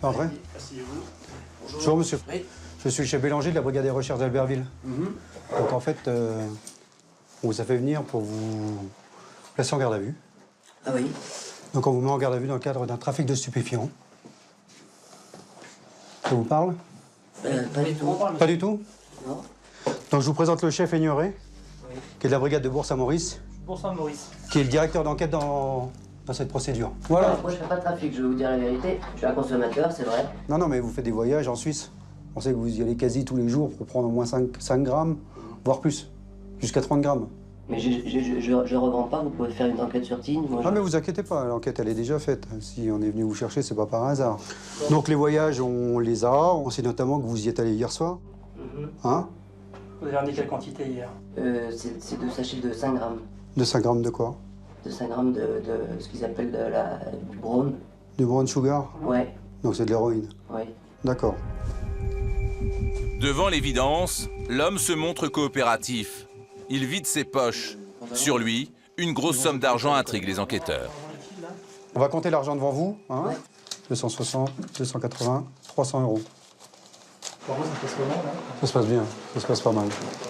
Speaker 17: Entrez. Bonjour monsieur. Je suis le chef Bélanger de la brigade des recherches d'Albertville. Donc en fait, on vous a fait venir pour vous placer en garde à vue.
Speaker 18: Ah oui.
Speaker 17: Donc on vous met en garde à vue dans le cadre d'un trafic de stupéfiants. Ça vous parle?
Speaker 18: Pas du tout.
Speaker 17: Pas du tout?
Speaker 18: Non.
Speaker 17: Donc je vous présente le chef Ignoré, qui est de la brigade de Bourg-Saint-Maurice, qui est le directeur d'enquête dans cette procédure. Voilà.
Speaker 18: Moi je fais pas de trafic, je vais vous dire la vérité. Je suis un consommateur, c'est vrai.
Speaker 17: Non, mais vous faites des voyages en Suisse. On sait que vous y allez quasi tous les jours pour prendre au moins 5 grammes, voire plus, jusqu'à 30 grammes.
Speaker 18: Mais je revends pas, vous pouvez faire une enquête sur Tignes.
Speaker 17: Ah mais vous inquiétez pas, l'enquête elle est déjà faite. Si on est venu vous chercher, c'est pas par hasard. Donc les voyages, on les a. On sait notamment que vous y êtes allé hier soir. Hein?
Speaker 10: Vous avez ramené quelle quantité hier?
Speaker 18: C'est 2 sachets de 5 grammes.
Speaker 17: De 5 grammes de quoi?
Speaker 18: De 5 grammes de ce qu'ils appellent du brown.
Speaker 17: Du brown sugar?
Speaker 18: Ouais.
Speaker 17: Donc c'est de l'héroïne?
Speaker 18: Oui.
Speaker 17: D'accord.
Speaker 1: Devant l'évidence, l'homme se montre coopératif. Il vide ses poches. Sur lui, une grosse somme d'argent intrigue les enquêteurs.
Speaker 17: On va compter l'argent devant vous. Hein? 260, 280, 300 euros.
Speaker 10: Pour vous, ça se passe comment là?
Speaker 17: Ça se passe bien, ça se passe pas mal.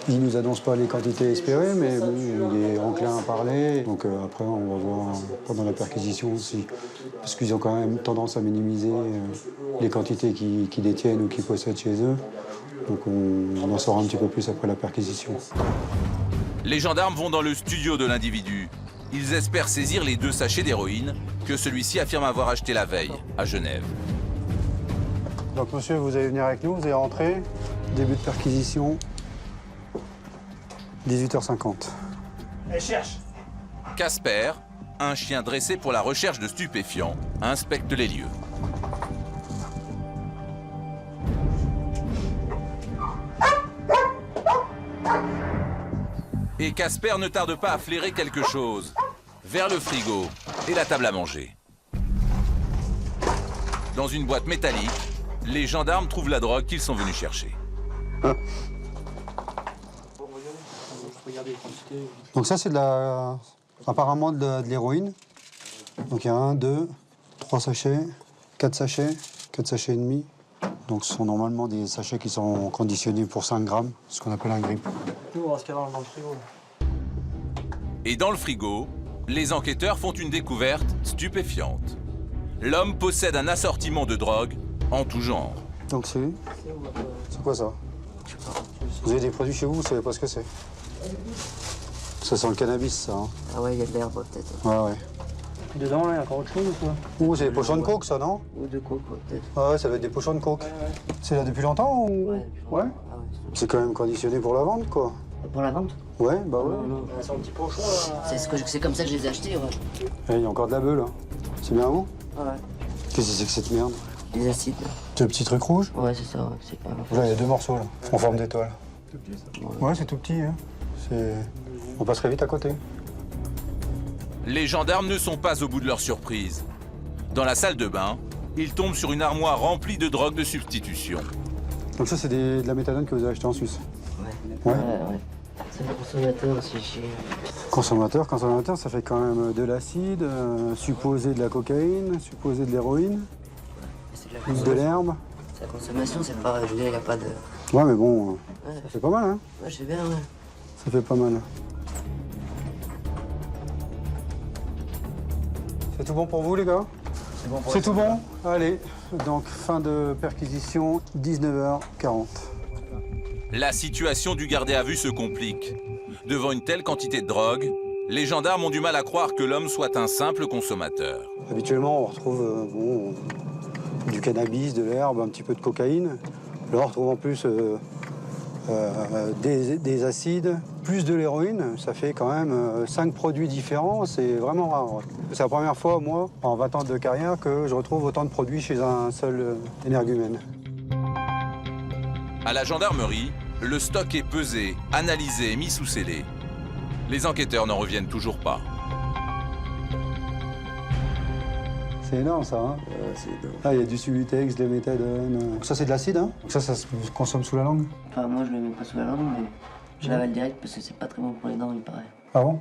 Speaker 17: Il nous annonce pas les quantités espérées, mais bon, il est enclin à parler. Donc après, on va voir pendant la perquisition aussi. Parce qu'ils ont quand même tendance à minimiser les quantités qu'ils détiennent ou qu'ils possèdent chez eux. Donc on en saura un petit peu plus après la perquisition.
Speaker 1: Les gendarmes vont dans le studio de l'individu. Ils espèrent saisir les 2 sachets d'héroïne que celui-ci affirme avoir acheté la veille, à Genève.
Speaker 17: Donc monsieur, vous allez venir avec nous, vous allez rentrer. Début de perquisition, 18h50.
Speaker 10: Elle cherche.
Speaker 1: Casper, un chien dressé pour la recherche de stupéfiants, inspecte les lieux. Et Casper ne tarde pas à flairer quelque chose. Vers le frigo et la table à manger. Dans une boîte métallique, les gendarmes trouvent la drogue qu'ils sont venus chercher.
Speaker 17: Donc ça, c'est apparemment de l'héroïne. Donc il y a 1, 2, 3 sachets, 4 sachets, 4 sachets et demi. Donc ce sont normalement des sachets qui sont conditionnés pour 5 grammes, ce qu'on appelle un grip.
Speaker 10: Nous, on va se caler dans le frigo.
Speaker 1: Et dans le frigo, les enquêteurs font une découverte stupéfiante. L'homme possède un assortiment de drogue en tout genre.
Speaker 17: Donc c'est quoi ça? Vous avez des produits chez vous, vous savez pas ce que c'est? Ça sent le cannabis, ça. Hein?
Speaker 18: Ah ouais, il y a de l'herbe peut-être.
Speaker 17: Ouais.
Speaker 10: Dedans, là, il y a encore autre chose ou quoi?
Speaker 17: Ouh, c'est des pochons de coke, ça, non?
Speaker 18: Ou de coke, peut-être.
Speaker 17: Ah ouais, ça doit être des pochons de coke. C'est là depuis longtemps ou...
Speaker 18: Ouais, depuis longtemps.
Speaker 17: Ouais. C'est quand même conditionné pour la vente, quoi.
Speaker 18: Pour la vente?
Speaker 17: Ouais, bah ouais.
Speaker 10: C'est un petit pochon, là.
Speaker 18: C'est comme ça que je les ai achetés, ouais.
Speaker 17: Il y a encore de la beuh, là. C'est bien à vous?
Speaker 18: Ouais.
Speaker 17: Qu'est-ce que c'est que cette merde?
Speaker 18: Les acides.
Speaker 17: C'est le petit truc rouge?
Speaker 18: Ouais, c'est ça, ouais. C'est quand même...
Speaker 17: Là, il y a 2 morceaux, là, en forme d'étoile.
Speaker 10: C'est tout petit, ça.
Speaker 17: Ouais, c'est tout petit, hein. On passerait vite à côté.
Speaker 1: Les gendarmes ne sont pas au bout de leur surprise. Dans la salle de bain, ils tombent sur une armoire remplie de drogue de substitution.
Speaker 17: Donc ça, c'est de la méthadone que vous avez acheté en Suisse?
Speaker 18: Ouais. C'est le consommateur aussi chez...
Speaker 17: Consommateur, ça fait quand même de l'acide, supposé de la cocaïne, supposé de l'héroïne, de l'herbe.
Speaker 18: C'est la consommation, c'est pas... Je veux dire, il n'y a pas de...
Speaker 17: Ouais, mais bon, ça fait pas mal, hein?
Speaker 18: Ouais, je sais bien, ouais.
Speaker 17: Ça fait pas mal. C'est tout bon pour vous, les gars? C'est tout bon? Allez, donc fin de perquisition, 19h40.
Speaker 1: La situation du gardé à vue se complique. Devant une telle quantité de drogue, les gendarmes ont du mal à croire que l'homme soit un simple consommateur.
Speaker 17: Habituellement, on retrouve du cannabis, de l'herbe, un petit peu de cocaïne. Là, on retrouve en plus des acides, plus de l'héroïne. Ça fait quand même 5 produits différents, c'est vraiment rare. C'est la première fois, moi, en 20 ans de carrière, que je retrouve autant de produits chez un seul énergumène.
Speaker 1: À la gendarmerie, le stock est pesé, analysé et mis sous scellé. Les enquêteurs n'en reviennent toujours pas.
Speaker 17: C'est énorme, ça, hein?
Speaker 18: C'est énorme.
Speaker 17: Là, il y a du Subutex, de la méthadone. Ça, c'est de l'acide, hein? Ça se consomme sous la langue?
Speaker 18: Enfin, moi, je le mets pas sous la langue, mais je l'avale direct parce que c'est pas très bon pour les dents, il paraît.
Speaker 17: Ah bon?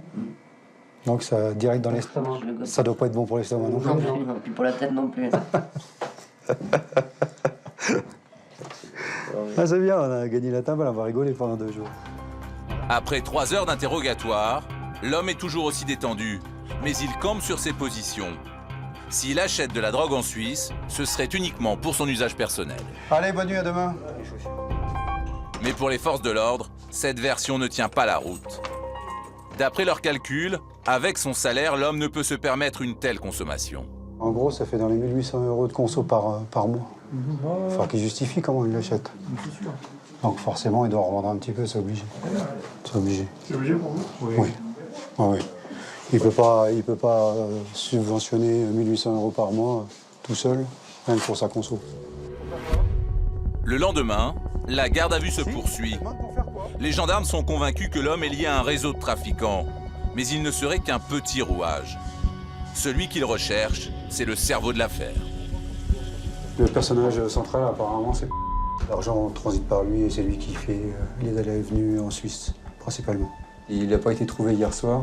Speaker 17: Donc, ça direct dans l'estomac. Ça doit pas être bon pour l'estomac non plus.
Speaker 18: Non, puis pour la tête non plus.
Speaker 17: Ah, c'est bien, on a gagné la table, on va rigoler pendant 2 jours.
Speaker 1: Après 3 heures d'interrogatoire, l'homme est toujours aussi détendu, mais il campe sur ses positions. S'il achète de la drogue en Suisse, ce serait uniquement pour son usage personnel.
Speaker 17: Allez, bonne nuit, à demain.
Speaker 1: Mais pour les forces de l'ordre, cette version ne tient pas la route. D'après leurs calculs, avec son salaire, l'homme ne peut se permettre une telle consommation.
Speaker 17: En gros, ça fait dans les 1800 € de conso par mois. Il faut qu'il justifie comment il l'achète. Donc forcément, il doit revendre un petit peu, c'est obligé. C'est obligé.
Speaker 15: C'est obligé pour vous?
Speaker 17: Oui. Ah oui. Il peut pas subventionner 1800 € par mois tout seul, rien que pour sa conso.
Speaker 1: Le lendemain, la garde à vue se poursuit. Les gendarmes sont convaincus que l'homme est lié à un réseau de trafiquants, mais il ne serait qu'un petit rouage. Celui qu'ils recherchent, c'est le cerveau de l'affaire.
Speaker 17: Le personnage central, apparemment, c'est l'argent transite par lui et c'est lui qui fait les allées et venues en Suisse, principalement. Il n'a pas été trouvé hier soir,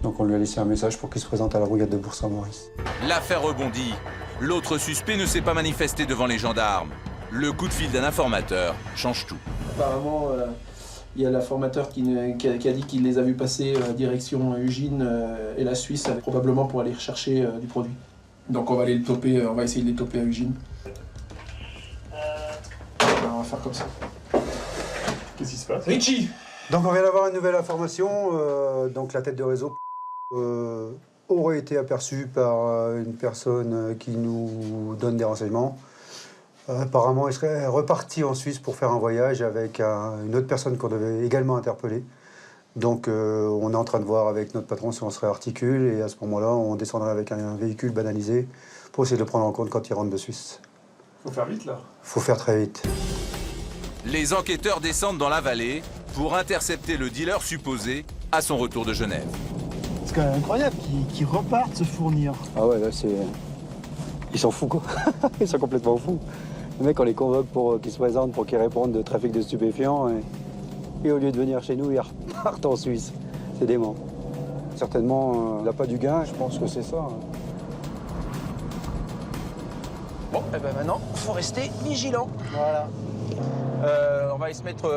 Speaker 17: donc on lui a laissé un message pour qu'il se présente à la brigade de Bourg-Saint-Maurice.
Speaker 1: L'affaire rebondit. L'autre suspect ne s'est pas manifesté devant les gendarmes. Le coup de fil d'un informateur change tout.
Speaker 19: Apparemment, il y a l'informateur qui a dit qu'il les a vus passer direction Ugine et la Suisse, probablement pour aller rechercher du produit. Donc on va aller le toper, on va essayer de les toper à Ugine. On va faire comme ça.
Speaker 15: Qu'est-ce qui se passe?
Speaker 19: Richie!
Speaker 17: Donc on vient d'avoir une nouvelle information. Donc la tête de réseau aurait été aperçue par une personne qui nous donne des renseignements. Apparemment, il serait reparti en Suisse pour faire un voyage avec une autre personne qu'on devait également interpeller. Donc on est en train de voir avec notre patron si on se réarticule et à ce moment-là, on descendrait avec un véhicule banalisé pour essayer de le prendre en compte quand il rentre de Suisse.
Speaker 15: Faut faire vite là.
Speaker 17: Faut faire très vite.
Speaker 1: Les enquêteurs descendent dans la vallée pour intercepter le dealer supposé à son retour de Genève.
Speaker 14: C'est quand même incroyable qu'ils repartent se fournir.
Speaker 17: Ah ouais, là c'est... Ils sont fous quoi. Ils sont complètement fous. Les mecs, on les convoque pour qu'ils se présentent, pour qu'ils répondent de trafic de stupéfiants. Et au lieu de venir chez nous, ils repartent en Suisse. C'est dément. Certainement, l'appât du gain, je pense que c'est ça.
Speaker 19: Bon, et ben maintenant, faut rester vigilant.
Speaker 14: Voilà.
Speaker 19: On va se mettre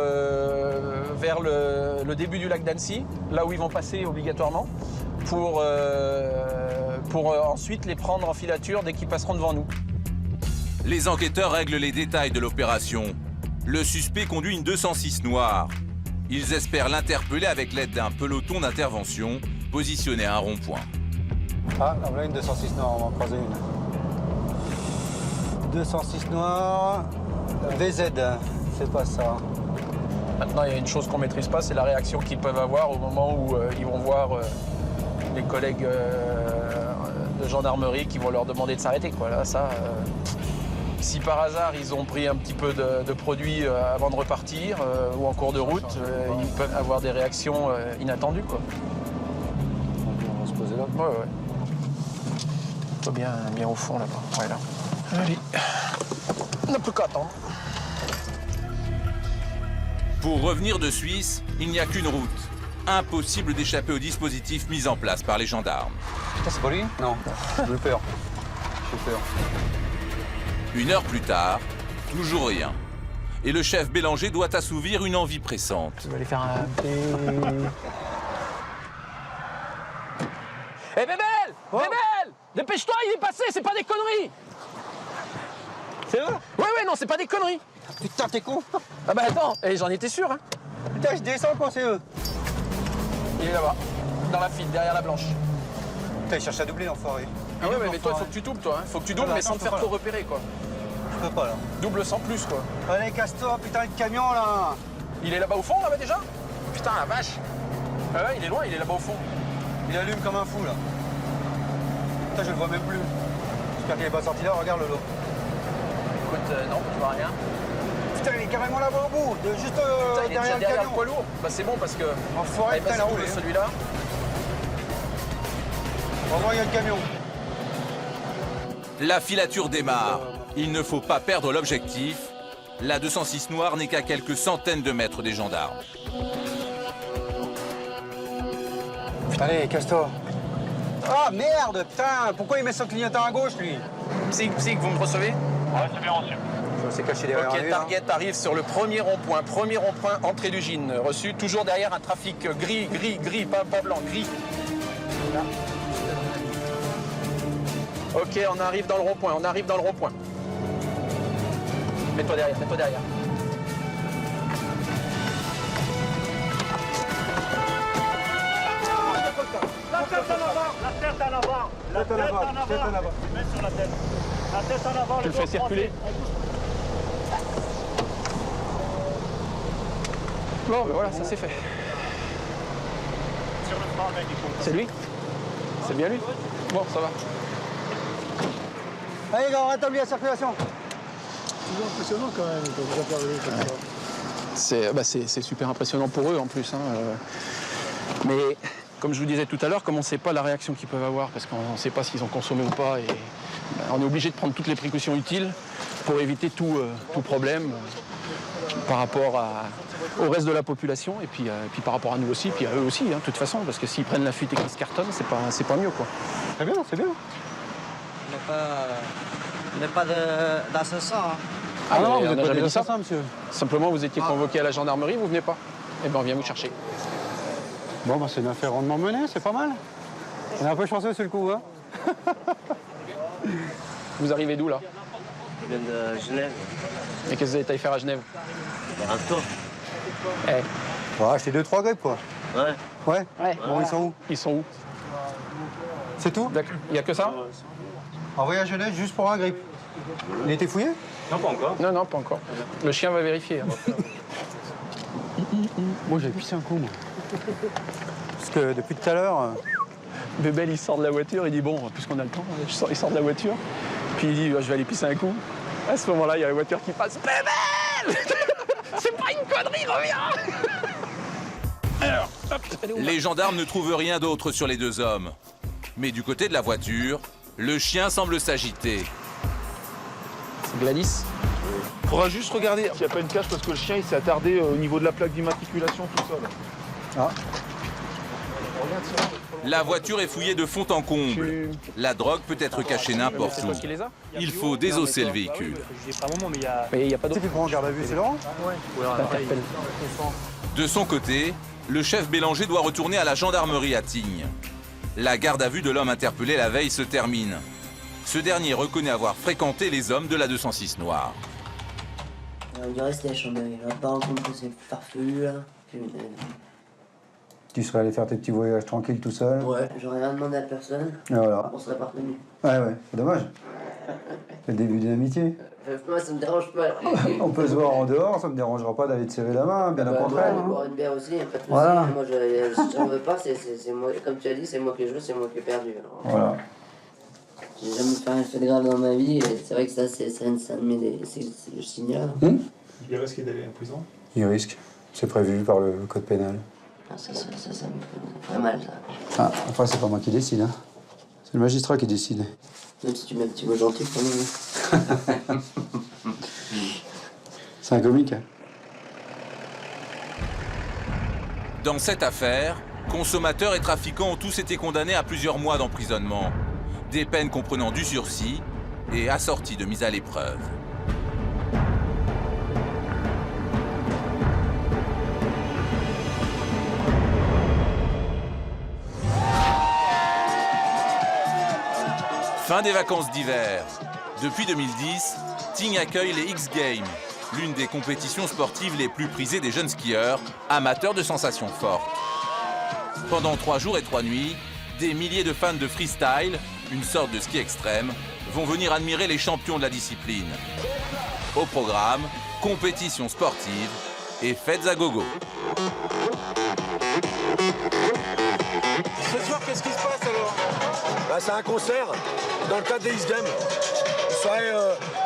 Speaker 19: vers le début du lac d'Annecy, là où ils vont passer obligatoirement, pour ensuite les prendre en filature dès qu'ils passeront devant nous.
Speaker 1: Les enquêteurs règlent les détails de l'opération. Le suspect conduit une 206 noire. Ils espèrent l'interpeller avec l'aide d'un peloton d'intervention positionné à un rond-point.
Speaker 17: Ah, on a une 206 noire, on va en croiser une. 206 noire, VZ, c'est pas ça.
Speaker 19: Maintenant, il y a une chose qu'on ne maîtrise pas, c'est la réaction qu'ils peuvent avoir au moment où ils vont voir les collègues de gendarmerie qui vont leur demander de s'arrêter. Là, ça, si par hasard ils ont pris un petit peu de produits avant de repartir ou en cours de route, ils peuvent avoir des réactions inattendues. Quoi.
Speaker 17: On va se poser là.
Speaker 19: Ouais. Toi bien au fond là-bas. Ouais, là. Allez, on n'a plus qu'à attendre.
Speaker 1: Pour revenir de Suisse, il n'y a qu'une route. Impossible d'échapper au dispositif mis en place par les gendarmes.
Speaker 17: C'est pas lui? Non, j'ai peur. J'ai peur.
Speaker 1: 1 heure plus tard, toujours rien. Et le chef Bélanger doit assouvir une envie pressante.
Speaker 19: Je vais aller faire un petit... Hé Bébel!
Speaker 14: Oh.
Speaker 19: Bébel! Dépêche-toi, il est passé, c'est pas des conneries!
Speaker 14: C'est vrai?
Speaker 19: Ouais, non, c'est pas des conneries!
Speaker 14: Putain, t'es con!
Speaker 19: Ah bah attends, j'en étais sûr, hein!
Speaker 14: Putain, je descends quand c'est eux!
Speaker 19: Il est là-bas, dans la file, derrière la blanche.
Speaker 14: Putain, il cherche à doubler, l'enfoiré.
Speaker 19: Ah ouais, mais toi, il faut que tu doubles, toi. Hein. Faut que tu doubles, mais sans te faire trop repérer, quoi.
Speaker 14: Je peux pas, là.
Speaker 19: Double sans plus, quoi.
Speaker 14: Allez, casse-toi, putain, le camion, là!
Speaker 19: Il est là-bas au fond, là-bas, déjà? Putain, la vache! Ah ouais, il est loin, il est là-bas au fond.
Speaker 14: Il allume comme un fou, là. Putain, je le vois même plus. J'espère qu'il est pas sorti là, regarde le lot.
Speaker 19: Écoute, non, tu vois rien.
Speaker 14: Putain, il est carrément là-bas au bout, juste
Speaker 19: Putain, il est
Speaker 14: derrière
Speaker 19: déjà
Speaker 14: le
Speaker 19: derrière
Speaker 14: camion.
Speaker 19: le poids lourd. Bah c'est bon, parce que...
Speaker 14: Enfoiré, putain, là,
Speaker 19: double celui-là.
Speaker 14: On va voir, il y a le camion.
Speaker 1: La filature démarre. Il ne faut pas perdre l'objectif. La 206 noire n'est qu'à quelques centaines de mètres des gendarmes.
Speaker 14: Allez, casse-toi. Ah merde, putain, pourquoi il met son clignotant à gauche, lui?
Speaker 19: Psy, vous me recevez?
Speaker 12: Ouais, c'est bien reçu.
Speaker 8: On s'est caché derrière
Speaker 19: Ok,
Speaker 8: lui,
Speaker 19: Target arrive sur le premier rond-point, entrée du gîte, reçu, toujours derrière un trafic gris, pas blanc, gris. Là. Ok, on arrive dans le rond-point, Mets-toi derrière,
Speaker 12: La tête en avant. Mets sur la tête. La tête en avant.
Speaker 19: Tu le fais circuler. Bon, ben voilà, ça c'est fait.
Speaker 12: Sur le bras, mec, il faut.
Speaker 19: C'est lui? C'est bien lui? Bon, ça va.
Speaker 14: Allez, gars, on rétablit la circulation. C'est toujours impressionnant quand même, quand vous intervenez comme ça.
Speaker 19: C'est super impressionnant pour eux en plus. Hein. Mais comme je vous disais tout à l'heure, comme on ne sait pas la réaction qu'ils peuvent avoir, parce qu'on ne sait pas s'ils ont consommé ou pas, et on est obligé de prendre toutes les précautions utiles pour éviter tout problème par rapport au reste de la population, et puis par rapport à nous aussi, puis à eux aussi, hein, de toute façon, parce que s'ils prennent la fuite et qu'ils se cartonnent, c'est pas mieux, quoi.
Speaker 8: Très bien, c'est bien.
Speaker 10: On n'est pas d'assassin. Hein.
Speaker 19: Ah non, vous
Speaker 8: n'êtes
Speaker 19: n'avez
Speaker 8: pas
Speaker 19: jamais
Speaker 8: des
Speaker 19: dit ça.
Speaker 8: assassins, monsieur.
Speaker 19: Simplement, vous étiez convoqué à la gendarmerie, vous venez pas. Eh bien, on vient vous chercher.
Speaker 17: Bon, bah, c'est une affaire rondement menée, c'est pas mal. On est un peu chanceux sur le coup, hein.
Speaker 19: Vous arrivez d'où, là?
Speaker 18: Je viens de Genève.
Speaker 19: Et qu'est-ce que vous allez faire à Genève?
Speaker 18: Un tour.
Speaker 17: On va acheter 2-3 grippes, quoi.
Speaker 18: Ouais.
Speaker 17: Ouais.
Speaker 19: Ouais.
Speaker 17: Bon, ils sont où?
Speaker 19: Ils sont où?
Speaker 17: C'est tout?
Speaker 19: D'accord. Il n'y a que ça?
Speaker 17: Envoyé à Genève juste pour un grippe. Il a été fouillé?
Speaker 12: Non, pas encore.
Speaker 19: Non, pas encore. Le chien va vérifier. Hein.
Speaker 17: Moi, j'avais pissé un coup, moi. Parce que depuis tout à l'heure...
Speaker 19: Bébel, il sort de la voiture, il dit bon, puisqu'on a le temps, il sort de la voiture. Puis il dit je vais aller pisser un coup. À ce moment-là, il y a la voiture qui passe. Bébel c'est pas une connerie, reviens. Alors, hop.
Speaker 1: Les gendarmes ne trouvent rien d'autre sur les deux hommes. Mais du côté de la voiture, le chien semble s'agiter.
Speaker 19: C'est Gladys.
Speaker 15: Faudra juste regarder s'il n'y a pas une cache parce que le chien il s'est attardé au niveau de la plaque d'immatriculation tout ça là.
Speaker 17: Ah.
Speaker 1: La voiture est fouillée de fond en comble. La drogue peut être cachée n'importe où. Il faut désosser le véhicule.
Speaker 19: Mais il n'y a pas
Speaker 17: C'est qui prend en garde à vue, c'est Laurent?
Speaker 1: De son côté, le chef Bélanger doit retourner à la gendarmerie à Tignes. La garde à vue de l'homme interpellé la veille se termine. Ce dernier reconnaît avoir fréquenté les hommes de la 206 Noire.
Speaker 18: On dirait que c'était la Chambéry. On va pas rencontrer ces farfelus là.
Speaker 17: Tu serais allé faire tes petits voyages tranquilles tout seul?
Speaker 18: Ouais, j'aurais rien demandé à personne.
Speaker 17: Et voilà.
Speaker 18: On serait pas retenus.
Speaker 17: Ouais, c'est dommage. C'est le début d'une amitié.
Speaker 18: Moi, ça me dérange pas.
Speaker 17: On peut se voir en dehors, ça me dérangera pas d'aller te serrer la main, bien au contraire.
Speaker 18: On boire une bière aussi, y'a pas de soucis.
Speaker 17: Voilà.
Speaker 18: Moi, si j'en veux pas, c'est moi, comme tu as dit, c'est moi qui joue, c'est moi qui ai perdu. Alors,
Speaker 17: voilà.
Speaker 18: J'ai jamais fait un fait de grave dans ma vie, et c'est vrai que ça, c'est le signal.
Speaker 15: Il risque d'aller en prison?
Speaker 17: Il risque. C'est prévu par le code pénal.
Speaker 18: Ah, ça me fait mal, ça.
Speaker 17: Ah, après, c'est pas moi qui décide, hein. C'est le magistrat qui décide.
Speaker 18: Même si tu mets un petit mot gentil pour nous.
Speaker 17: C'est un comique, hein.
Speaker 1: Dans cette affaire, consommateurs et trafiquants ont tous été condamnés à plusieurs mois d'emprisonnement. Des peines comprenant du sursis et assorties de mise à l'épreuve. Fin des vacances d'hiver. Depuis 2010, Tignes accueille les X-Games, l'une des compétitions sportives les plus prisées des jeunes skieurs, amateurs de sensations fortes. Pendant 3 jours et 3 nuits, des milliers de fans de freestyle, une sorte de ski extrême, vont venir admirer les champions de la discipline. Au programme, compétitions sportives et fêtes à gogo.
Speaker 6: Ce soir, qu'est-ce qui se passe alors? Bah, c'est un concert dans le cadre des X-Games.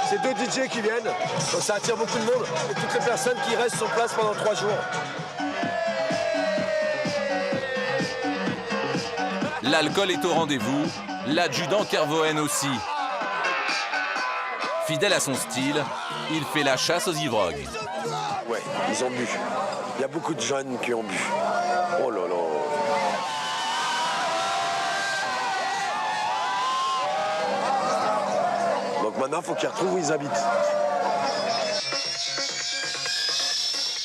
Speaker 6: C'est 2 DJ qui viennent, donc ça attire beaucoup de monde. Et toutes les personnes qui restent sur place pendant 3 jours.
Speaker 1: L'alcool est au rendez-vous, l'adjudant Kervoen aussi. Fidèle à son style, il fait la chasse aux ivrognes.
Speaker 6: Ouais, ils ont bu. Il y a beaucoup de jeunes qui ont bu. Oh là là. maintenant, il faut qu'ils retrouvent où ils habitent.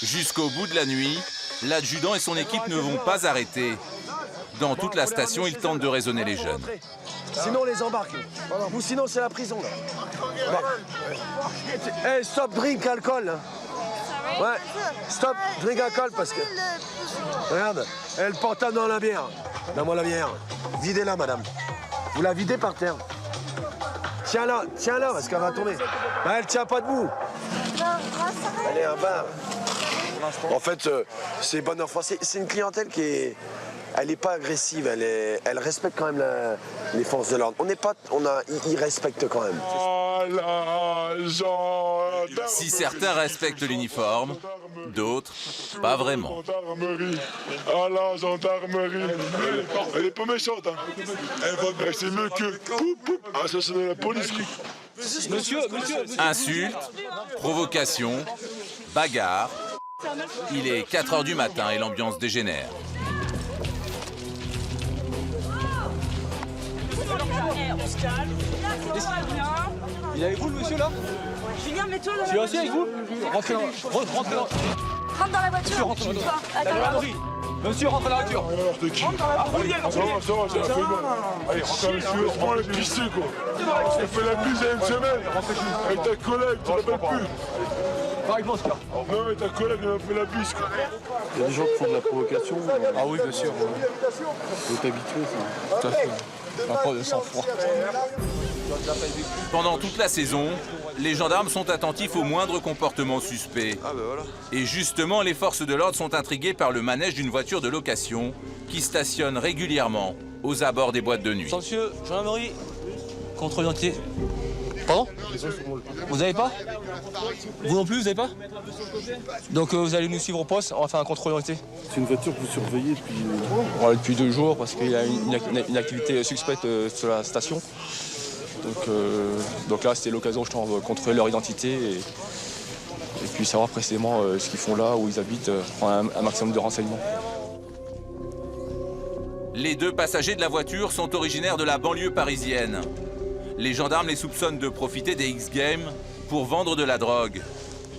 Speaker 1: Jusqu'au bout de la nuit, l'adjudant et son équipe ne vont pas arrêter. Dans toute la station, ils tentent de raisonner les jeunes.
Speaker 6: Sinon, on les embarque. Ou sinon, c'est la prison. Là. Hey, stop drink alcool. Là. Ouais, stop drink alcool parce que... Regarde, le portable dans la bière. Donne-moi la bière. Videz-la, madame. Vous la videz par terre. Tiens-la, parce qu'elle va tomber. Ben, elle tient pas debout. Elle est un bar. En fait, c'est bonne enfant. C'est une clientèle qui est... Elle n'est pas agressive, elle respecte quand même les forces de l'ordre. Ils respectent quand même.
Speaker 1: Si certains respectent l'uniforme, d'autres, pas vraiment.
Speaker 20: Ah la gendarmerie, elle est pas méchante, hein. C'est mieux que... Ah, ça c'est de la police.
Speaker 11: Monsieur.
Speaker 1: Insultes, provocations, bagarres. Il est 4 h du matin et l'ambiance dégénère.
Speaker 11: On se calme. Il est avec vous le monsieur là
Speaker 16: Julien, mets-toi dans
Speaker 11: Je suis assis avec vous. Rentrez dans la voiture.
Speaker 16: Rentre dans la voiture.
Speaker 11: Gendarmerie. Monsieur, rentre dans la voiture.
Speaker 20: Alors, t'es qui?
Speaker 11: Ah, roulier,
Speaker 20: Ça va, j'ai fait mal. Allez, rentre monsieur, prends les pisseux, quoi. On s'est fait la bise il y a une semaine. Avec ta collègue, tu l'appelles plus.
Speaker 11: Avec mon Oscar.
Speaker 20: Non, mais ta collègue, elle m'a fait la bise, quoi.
Speaker 15: Il y a des gens qui font de la provocation.
Speaker 2: Ah oui, bien sûr.
Speaker 15: Faut t'habituer, ça.
Speaker 2: Tout à fait. Un peu de sang-froid.
Speaker 1: Pendant toute la saison, les gendarmes sont attentifs aux moindres comportements suspects. Et justement, les forces de l'ordre sont intriguées par le manège d'une voiture de location qui stationne régulièrement aux abords des boîtes de nuit.
Speaker 11: Monsieur, gendarmerie, contrôle d'identité. Pardon? Vous avez pas? Vous non plus, vous avez pas? Donc vous allez nous suivre au poste, on va faire un contrôle d'identité.
Speaker 15: C'est une voiture que vous surveillez depuis...
Speaker 2: Depuis 2 jours, parce qu'il y a une activité suspecte sur la station. Donc là, c'était l'occasion justement de contrôler leur identité et puis savoir précisément ce qu'ils font là, où ils habitent, prendre un maximum de renseignements.
Speaker 1: Les 2 passagers de la voiture sont originaires de la banlieue parisienne. Les gendarmes les soupçonnent de profiter des X-Games pour vendre de la drogue.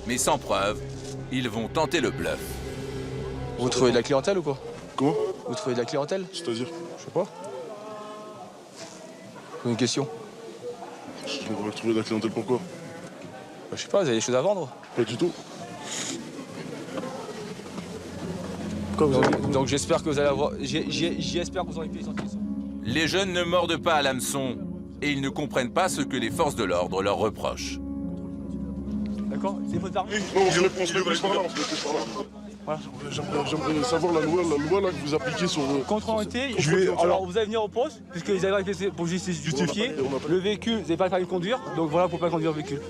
Speaker 1: Mais sans preuve, ils vont tenter le bluff.
Speaker 2: Vous trouvez de la clientèle ou quoi?
Speaker 20: Comment?
Speaker 2: Vous trouvez de la clientèle?
Speaker 20: C'est-à-dire?
Speaker 2: Je sais pas. Une question.
Speaker 20: On va trouver de la clientèle pourquoi?
Speaker 2: Je sais pas, vous avez des choses à vendre?
Speaker 20: Pas du tout.
Speaker 2: Donc j'espère que vous allez avoir... J'espère que vous aurez pu les sentir.
Speaker 1: Les jeunes ne mordent pas à l'hameçon et ils ne comprennent pas ce que les forces de l'ordre leur reprochent.
Speaker 11: D'accord? C'est votre arme?
Speaker 20: Non, on se plus par là, Voilà. J'aimerais savoir la loi là, que vous appliquez sur...
Speaker 11: Contrôle d'identité, alors vous allez venir au poste, puisque les avez été pour justifier. Le véhicule, vous n'avez pas le permis de conduire, donc voilà pour ne pas conduire le véhicule.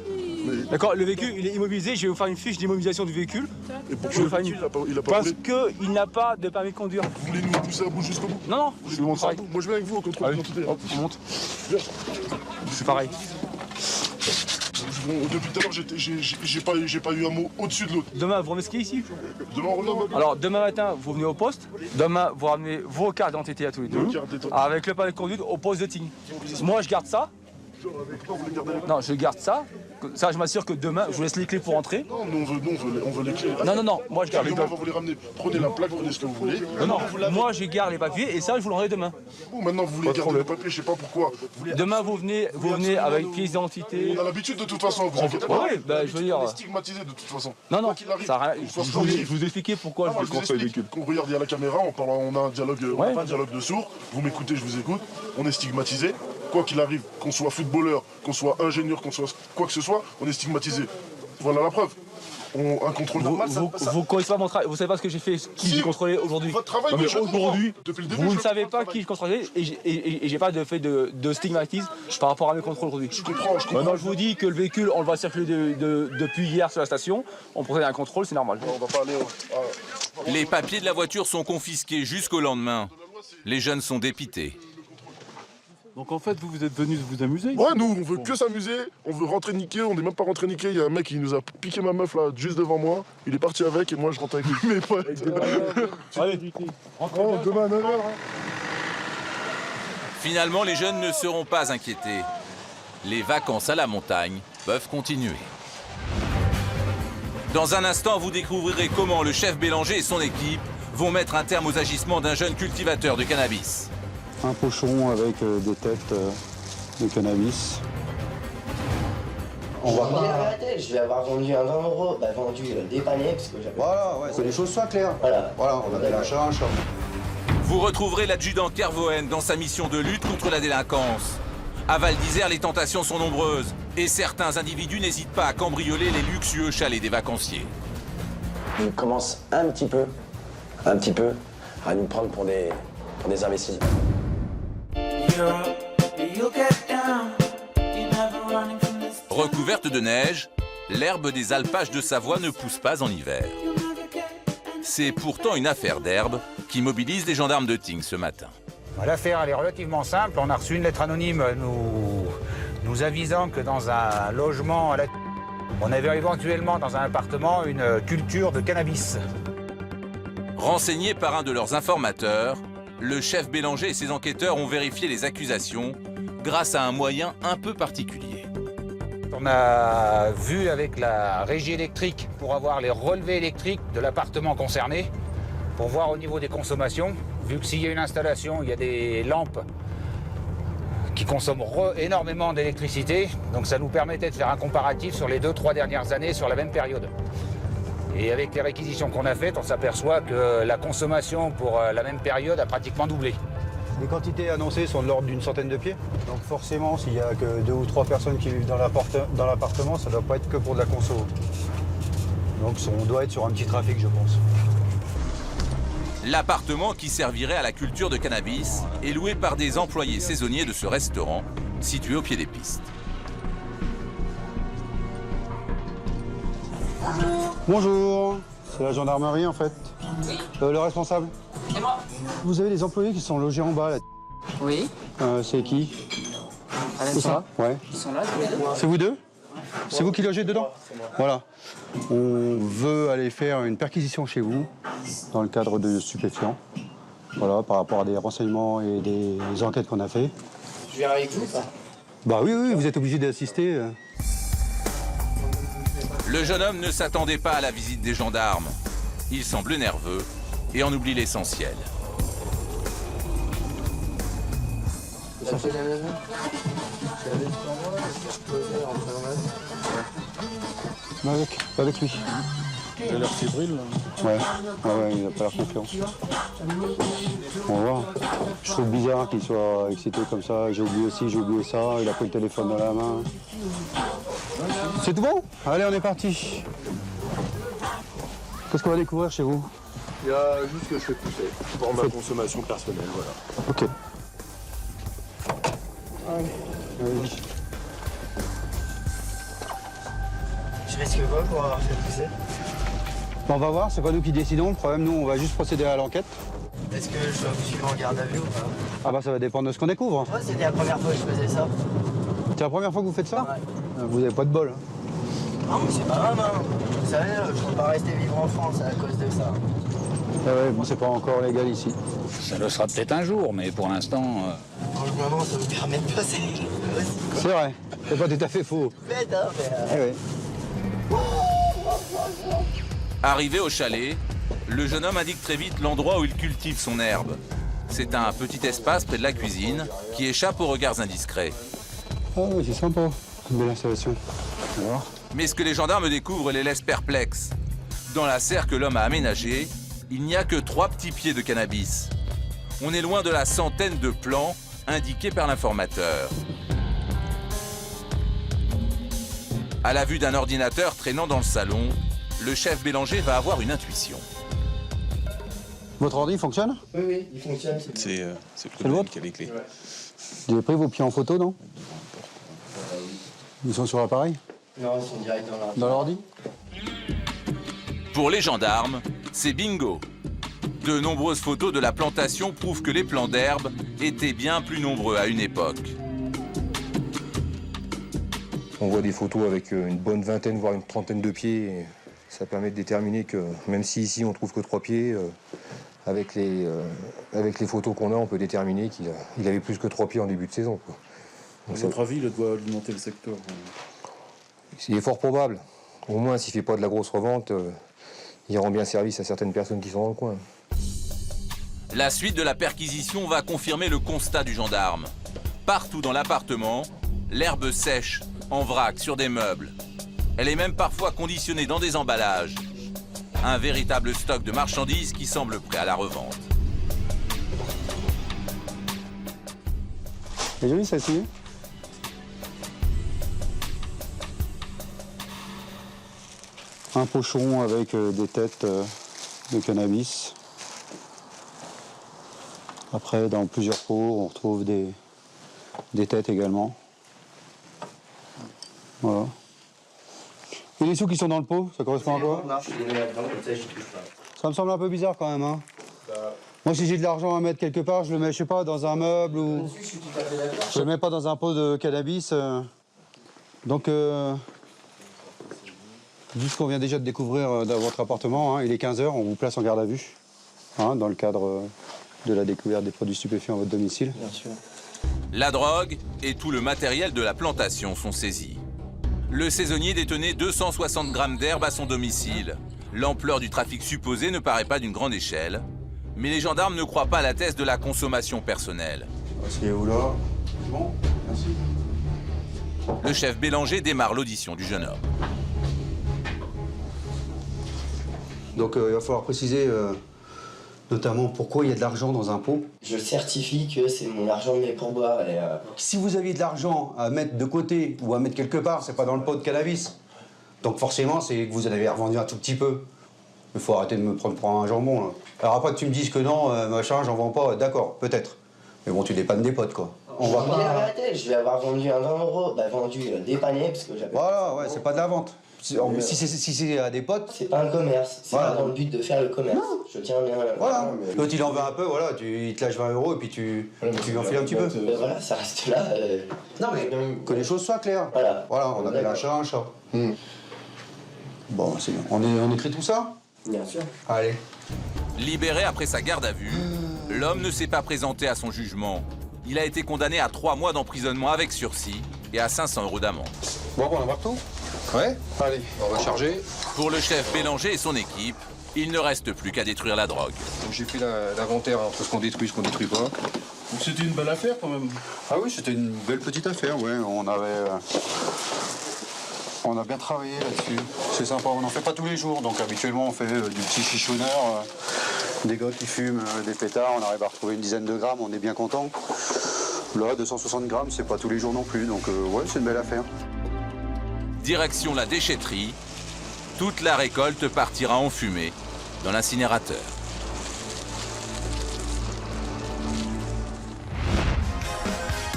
Speaker 11: D'accord, le véhicule il est immobilisé, je vais vous faire une fiche d'immobilisation du véhicule.
Speaker 20: Et pourquoi le véhicule, il a pas
Speaker 11: Parce qu'il n'a pas de permis de conduire.
Speaker 20: Vous voulez nous pousser à bout jusqu'au bout?
Speaker 11: Non, non,
Speaker 20: je vous montre à bout. Moi je viens avec vous au contrôle d'identité.
Speaker 11: Hop, on monte. C'est pareil.
Speaker 20: Depuis tout à l'heure, j'ai pas eu un mot au-dessus de l'autre.
Speaker 11: Demain, vous revenez skier ici?
Speaker 20: Demain, on revient.
Speaker 11: Alors, demain matin, vous venez au poste. Demain, vous ramenez vos cartes d'identité à tous les deux. Avec le permis de conduite au poste de Tignes. Moi, je garde ça. Non, je garde ça. Ça, je m'assure que demain, je vous laisse les clés pour entrer.
Speaker 20: Non, nous, on veut les clés.
Speaker 11: Non, moi, je garde les
Speaker 20: papiers. On va vous les ramener. Prenez la plaque, prenez ce que vous voulez.
Speaker 11: Non, moi, je garde les papiers et ça, je vous l'enverrai demain.
Speaker 20: Bon, maintenant, vous voulez garder les papiers, je sais pas pourquoi.
Speaker 11: Demain, vous venez avec pièce d'identité.
Speaker 20: On a l'habitude de toute façon, vous inquiétez
Speaker 11: pas. Oui, bah, je veux dire...
Speaker 20: On est stigmatisé de toute façon.
Speaker 11: Non, ça a rien. Je vous expliquer pourquoi je vous contrôle les véhicules.
Speaker 20: Regarde, il y a la caméra, on a un dialogue, pas un dialogue de sourds. Vous m'écoutez, je vous écoute. On est stigmatisé. Quoi qu'il arrive, qu'on soit footballeur, qu'on soit ingénieur, qu'on soit quoi que ce soit, on est stigmatisé. Voilà la preuve. Un contrôle normal,
Speaker 11: vous connaissez pas mon travail, vous savez pas ce que j'ai fait, qui j'ai contrôlé aujourd'hui.
Speaker 20: Votre travail,
Speaker 11: aujourd'hui,
Speaker 20: depuis le début,
Speaker 11: vous ne savez pas qui je contrôlais et j'ai pas de fait de stigmatisme par rapport à mes contrôles aujourd'hui.
Speaker 20: Je comprends.
Speaker 11: Maintenant, je vous dis que le véhicule, on le voit circuler depuis hier sur la station. On procède à un contrôle, c'est normal.
Speaker 20: On va pas aller.
Speaker 1: Les papiers de la voiture sont confisqués jusqu'au lendemain. Les jeunes sont dépités.
Speaker 15: Donc en fait, vous êtes venus vous amuser?
Speaker 20: Ouais, nous, on veut que s'amuser, on veut rentrer niquer, on n'est même pas rentré niquer. Il y a un mec qui nous a piqué ma meuf là, juste devant moi. Il est parti avec et moi je rentre avec mes potes.
Speaker 11: Allez,
Speaker 20: rentre demain à 9h.
Speaker 1: Finalement, les jeunes ne seront pas inquiétés. Les vacances à la montagne peuvent continuer. Dans un instant, vous découvrirez comment le chef Bélanger et son équipe vont mettre un terme aux agissements d'un jeune cultivateur de cannabis.
Speaker 17: Un pochon avec des têtes de cannabis.
Speaker 18: On va pas arrêter, je vais avoir vendu un 20 €, bah vendu dépanné parce que j'avais...
Speaker 17: Voilà, ouais, que les choses soient claires.
Speaker 18: Voilà,
Speaker 17: on appelle un chat un chat.
Speaker 1: Vous retrouverez l'adjudant Kervoen dans sa mission de lutte contre la délinquance. À Val d'Isère, les tentations sont nombreuses et certains individus n'hésitent pas à cambrioler les luxueux chalets des vacanciers.
Speaker 8: Ils commencent un petit peu, à nous prendre pour des imbéciles.
Speaker 1: Recouverte de neige, l'herbe des alpages de Savoie ne pousse pas en hiver. C'est pourtant une affaire d'herbe qui mobilise les gendarmes de Tignes ce matin.
Speaker 14: L'affaire elle est relativement simple. On a reçu une lettre anonyme nous avisant que dans un logement à la... on avait éventuellement dans un appartement une culture de cannabis.
Speaker 1: Renseigné par un de leurs informateurs, le chef Bélanger et ses enquêteurs ont vérifié les accusations grâce à un moyen un peu particulier.
Speaker 14: On a vu avec la régie électrique pour avoir les relevés électriques de l'appartement concerné, pour voir au niveau des consommations, vu que s'il y a une installation, il y a des lampes qui consomment énormément d'électricité, donc ça nous permettait de faire un comparatif sur les 2-3 dernières années sur la même période. Et avec les réquisitions qu'on a faites, on s'aperçoit que la consommation pour la même période a pratiquement doublé.
Speaker 17: Les quantités annoncées sont de l'ordre d'une centaine de pieds. Donc forcément, s'il n'y a que 2 ou 3 personnes qui vivent dans l'appartement, ça ne doit pas être que pour de la conso. Donc on doit être sur un petit trafic, je pense.
Speaker 1: L'appartement qui servirait à la culture de cannabis est loué par des employés saisonniers de ce restaurant, situé au pied des pistes.
Speaker 17: Bonjour, c'est la gendarmerie en fait. Le responsable.
Speaker 11: C'est moi.
Speaker 17: Vous avez des employés qui sont logés en bas là.
Speaker 11: Oui.
Speaker 17: C'est qui?
Speaker 11: C'est
Speaker 17: ça? Ouais.
Speaker 11: Ils sont là tous les deux.
Speaker 17: C'est vous deux? C'est vous qui logez dedans? Voilà. On veut aller faire une perquisition chez vous dans le cadre de stupéfiants. Voilà, par rapport à des renseignements et des enquêtes qu'on a fait.
Speaker 18: Je viens avec vous, ça?
Speaker 17: Bah oui, vous êtes obligé d'assister.
Speaker 1: Le jeune homme ne s'attendait pas à la visite des gendarmes. Il semble nerveux et en oublie l'essentiel.
Speaker 17: Avec lui.
Speaker 15: Il a l'air fébrile, là.
Speaker 17: Ouais, il n'a pas l'air confiant. On va voir. Je trouve bizarre qu'il soit excité comme ça. J'ai oublié ci, j'ai oublié ça. Il a pris le téléphone dans la main. C'est tout bon? Allez, on est parti. Qu'est-ce qu'on va découvrir chez vous?
Speaker 15: Il y a juste que je fais pousser pour ma consommation personnelle, voilà.
Speaker 17: Ok. Allez.
Speaker 18: Je risque quoi pour avoir fait pousser?
Speaker 17: On va voir, c'est pas nous qui décidons. Le problème, nous, on va juste procéder à l'enquête.
Speaker 18: Est-ce que je dois vous suivre en garde à vue ou pas?
Speaker 17: Ah bah ça va dépendre de ce qu'on découvre.
Speaker 18: Ouais, c'était la première fois que je faisais ça.
Speaker 17: C'est la première fois que vous faites ça?
Speaker 18: Ouais.
Speaker 17: Vous avez pas de bol.
Speaker 18: Non, mais c'est pas grave, hein. Vous savez, je ne peux pas rester vivre en France à cause de ça.
Speaker 17: Ah ouais, bon, c'est pas encore légal ici.
Speaker 5: Ça le sera peut-être un jour, mais pour l'instant...
Speaker 18: Pour le moment, ça vous permet de passer.
Speaker 17: C'est vrai, c'est pas tout à fait faux.
Speaker 18: Bête, hein, mais...
Speaker 17: Eh ouais.
Speaker 1: Arrivé au chalet, le jeune homme indique très vite l'endroit où il cultive son herbe. C'est un petit espace près de la cuisine qui échappe aux regards indiscrets.
Speaker 17: Ah oui, c'est sympa. Une belle installation. Alors?
Speaker 1: Mais ce que les gendarmes découvrent les laisse perplexes. Dans la serre que l'homme a aménagée, il n'y a que 3 petits pieds de cannabis. On est loin de la centaine de plants indiqués par l'informateur. À la vue d'un ordinateur traînant dans le salon, le chef Bélanger va avoir une intuition.
Speaker 17: Votre ordi fonctionne?
Speaker 18: Oui, il fonctionne.
Speaker 15: C'est
Speaker 17: le vôtre?
Speaker 15: qui a les clés.
Speaker 17: Vous avez pris vos pieds en photo, non? Ils sont sur l'appareil?
Speaker 18: Non, ils sont direct
Speaker 17: dans l'ordi.
Speaker 1: Pour les gendarmes, c'est bingo. De nombreuses photos de la plantation prouvent que les plants d'herbe étaient bien plus nombreux à une époque.
Speaker 21: On voit des photos avec une bonne vingtaine, voire une trentaine de pieds. Et ça permet de déterminer que, même si ici on trouve que 3 pieds, avec les photos qu'on a, on peut déterminer qu'il avait plus que 3 pieds en début de saison, quoi. À
Speaker 15: votre avis, il doit alimenter le secteur.
Speaker 21: Il est fort probable. Au moins, s'il ne fait pas de la grosse revente, il rend bien service à certaines personnes qui sont dans le coin.
Speaker 1: La suite de la perquisition va confirmer le constat du gendarme. Partout dans l'appartement, l'herbe sèche, en vrac, sur des meubles. Elle est même parfois conditionnée dans des emballages. Un véritable stock de marchandises qui semble prêt à la revente.
Speaker 17: C'est joli ça aussi. Un pochon avec des têtes de cannabis. Après, dans plusieurs pots, on retrouve des têtes également. Voilà. Et les sous qui sont dans le pot, ça correspond à quoi? Ça me semble un peu bizarre quand même, hein. Moi, si j'ai de l'argent à mettre quelque part, je le mets, je sais pas, dans un meuble ou... Je le mets pas dans un pot de cannabis. Donc, vu ce qu'on vient déjà de découvrir dans votre appartement, hein, il est 15h, on vous place en garde à vue, hein, dans le cadre de la découverte des produits stupéfiants à votre domicile.
Speaker 1: Bien sûr. La drogue et tout le matériel de la plantation sont saisis. Le saisonnier détenait 260 grammes d'herbe à son domicile. L'ampleur du trafic supposé ne paraît pas d'une grande échelle, mais les gendarmes ne croient pas à la thèse de la consommation personnelle.
Speaker 17: Asseyez-vous là. Bon, merci.
Speaker 1: Le chef Bélanger démarre l'audition du jeune homme.
Speaker 17: Donc il va falloir préciser notamment pourquoi il y a de l'argent dans un pot.
Speaker 18: Je certifie que c'est mon argent de mes pourboires. Et,
Speaker 17: Si vous aviez de l'argent à mettre de côté ou à mettre quelque part, c'est pas dans le pot de cannabis. Donc forcément, c'est que vous en avez revendu un tout petit peu. Il faut arrêter de me prendre pour un jambon, là. Alors après que tu me dises que non, machin, j'en vends pas, d'accord, peut-être. Mais bon, tu dépannes des potes, quoi. On va pas...
Speaker 18: arrêter, je vais avoir vendu un 20 €, bah vendu dépanné, parce que j'avais...
Speaker 17: Voilà, ouais, c'est pas de la vente. Si c'est à des potes...
Speaker 18: C'est pas un commerce, c'est pas dans le but de faire le commerce. Non. Je tiens bien...
Speaker 17: Voilà, quand il en veut un peu, voilà, il te lâche 20 € et puis tu lui enfiles un petit peu.
Speaker 18: Voilà, ça reste là.
Speaker 17: Non mais que les choses soient claires.
Speaker 18: Voilà.
Speaker 17: Voilà, on appelle un chat un chat. Bon, c'est bien. On écrit tout ça?
Speaker 18: Bien sûr.
Speaker 17: Allez.
Speaker 1: Libéré après sa garde à vue, l'homme ne s'est pas présenté à son jugement. Il a été condamné à 3 mois d'emprisonnement avec sursis et à 500 € d'amende.
Speaker 21: Bon, on va voir tout? Ouais. Allez, on va charger.
Speaker 1: Pour le chef Bélanger et son équipe, il ne reste plus qu'à détruire la drogue.
Speaker 21: J'ai fait l'inventaire entre ce qu'on détruit et ce qu'on détruit pas.
Speaker 15: Donc c'était une belle affaire quand même.
Speaker 17: Ah oui, c'était une belle petite affaire, ouais. On a bien travaillé là-dessus. C'est sympa, on n'en fait pas tous les jours. Donc habituellement, on fait du petit chichonneur, des gars qui fument des pétards. On arrive à retrouver une dizaine de grammes, on est bien content. Là, 260 grammes, c'est pas tous les jours non plus. Donc ouais, c'est une belle affaire.
Speaker 1: Direction la déchetterie. Toute la récolte partira en fumée dans l'incinérateur.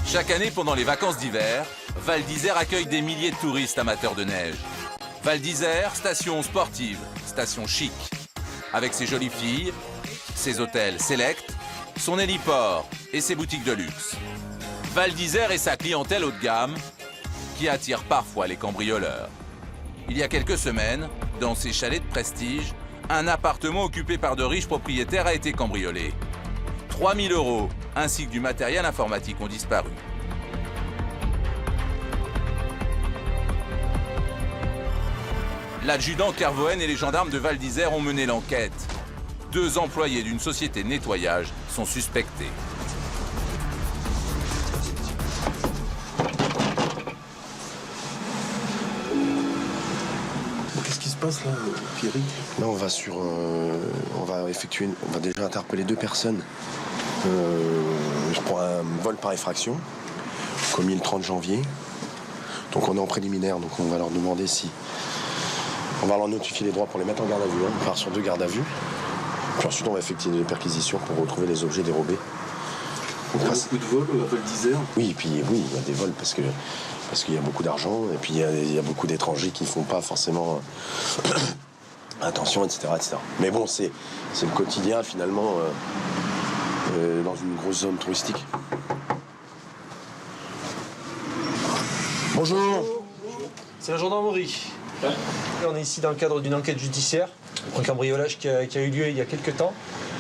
Speaker 1: Chaque année, pendant les vacances d'hiver, Val d'Isère accueille des milliers de touristes amateurs de neige. Val d'Isère, station sportive, station chic. Avec ses jolies filles, ses hôtels select, son héliport et ses boutiques de luxe. Val d'Isère et sa clientèle haut de gamme qui attire parfois les cambrioleurs. Il y a quelques semaines, dans ces chalets de prestige, un appartement occupé par de riches propriétaires a été cambriolé. 3 000 € ainsi que du matériel informatique ont disparu. L'adjudant Kervoen et les gendarmes de Val d'Isère ont mené l'enquête. 2 employés d'une société de nettoyage sont suspectés.
Speaker 15: Qu'est-ce qui se passe là, Pierrick?
Speaker 8: Là, on va on va déjà interpeller 2 personnes pour un vol par effraction, commis le 30 janvier. Donc on est en préliminaire, donc on va leur demander si... On va leur notifier les droits pour les mettre en garde à vue. On part sur 2 gardes à vue. Puis ensuite, on va effectuer des perquisitions pour retrouver les objets dérobés.
Speaker 15: Il y a beaucoup de vols à Val d'Isère?
Speaker 8: Oui, et puis oui, il y a des vols parce qu'il y a beaucoup d'argent et puis il y a beaucoup d'étrangers qui ne font pas forcément attention, etc., etc. Mais bon, c'est le quotidien finalement dans une grosse zone touristique.
Speaker 6: Bonjour. C'est la gendarmerie. On est ici dans le cadre d'une enquête judiciaire, un cambriolage qui a eu lieu il y a quelques temps.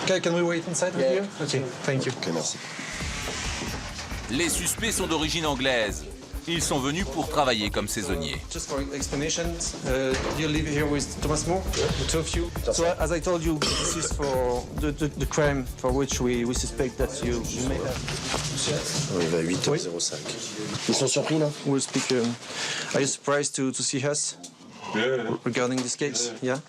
Speaker 6: Can we wait inside with you? Okay, thank you.
Speaker 8: Ok, merci.
Speaker 1: Les suspects sont d'origine anglaise. Ils sont venus pour travailler comme saisonniers.
Speaker 7: Just for explanation, you live here with Thomas Moore, the two of you. So as I told you, this is for the crime for which we suspect that you may have.
Speaker 8: On va à 8h05. Ils sont surpris là?
Speaker 7: We'll speak. Are you surprised to see us regarding this case? Yeah.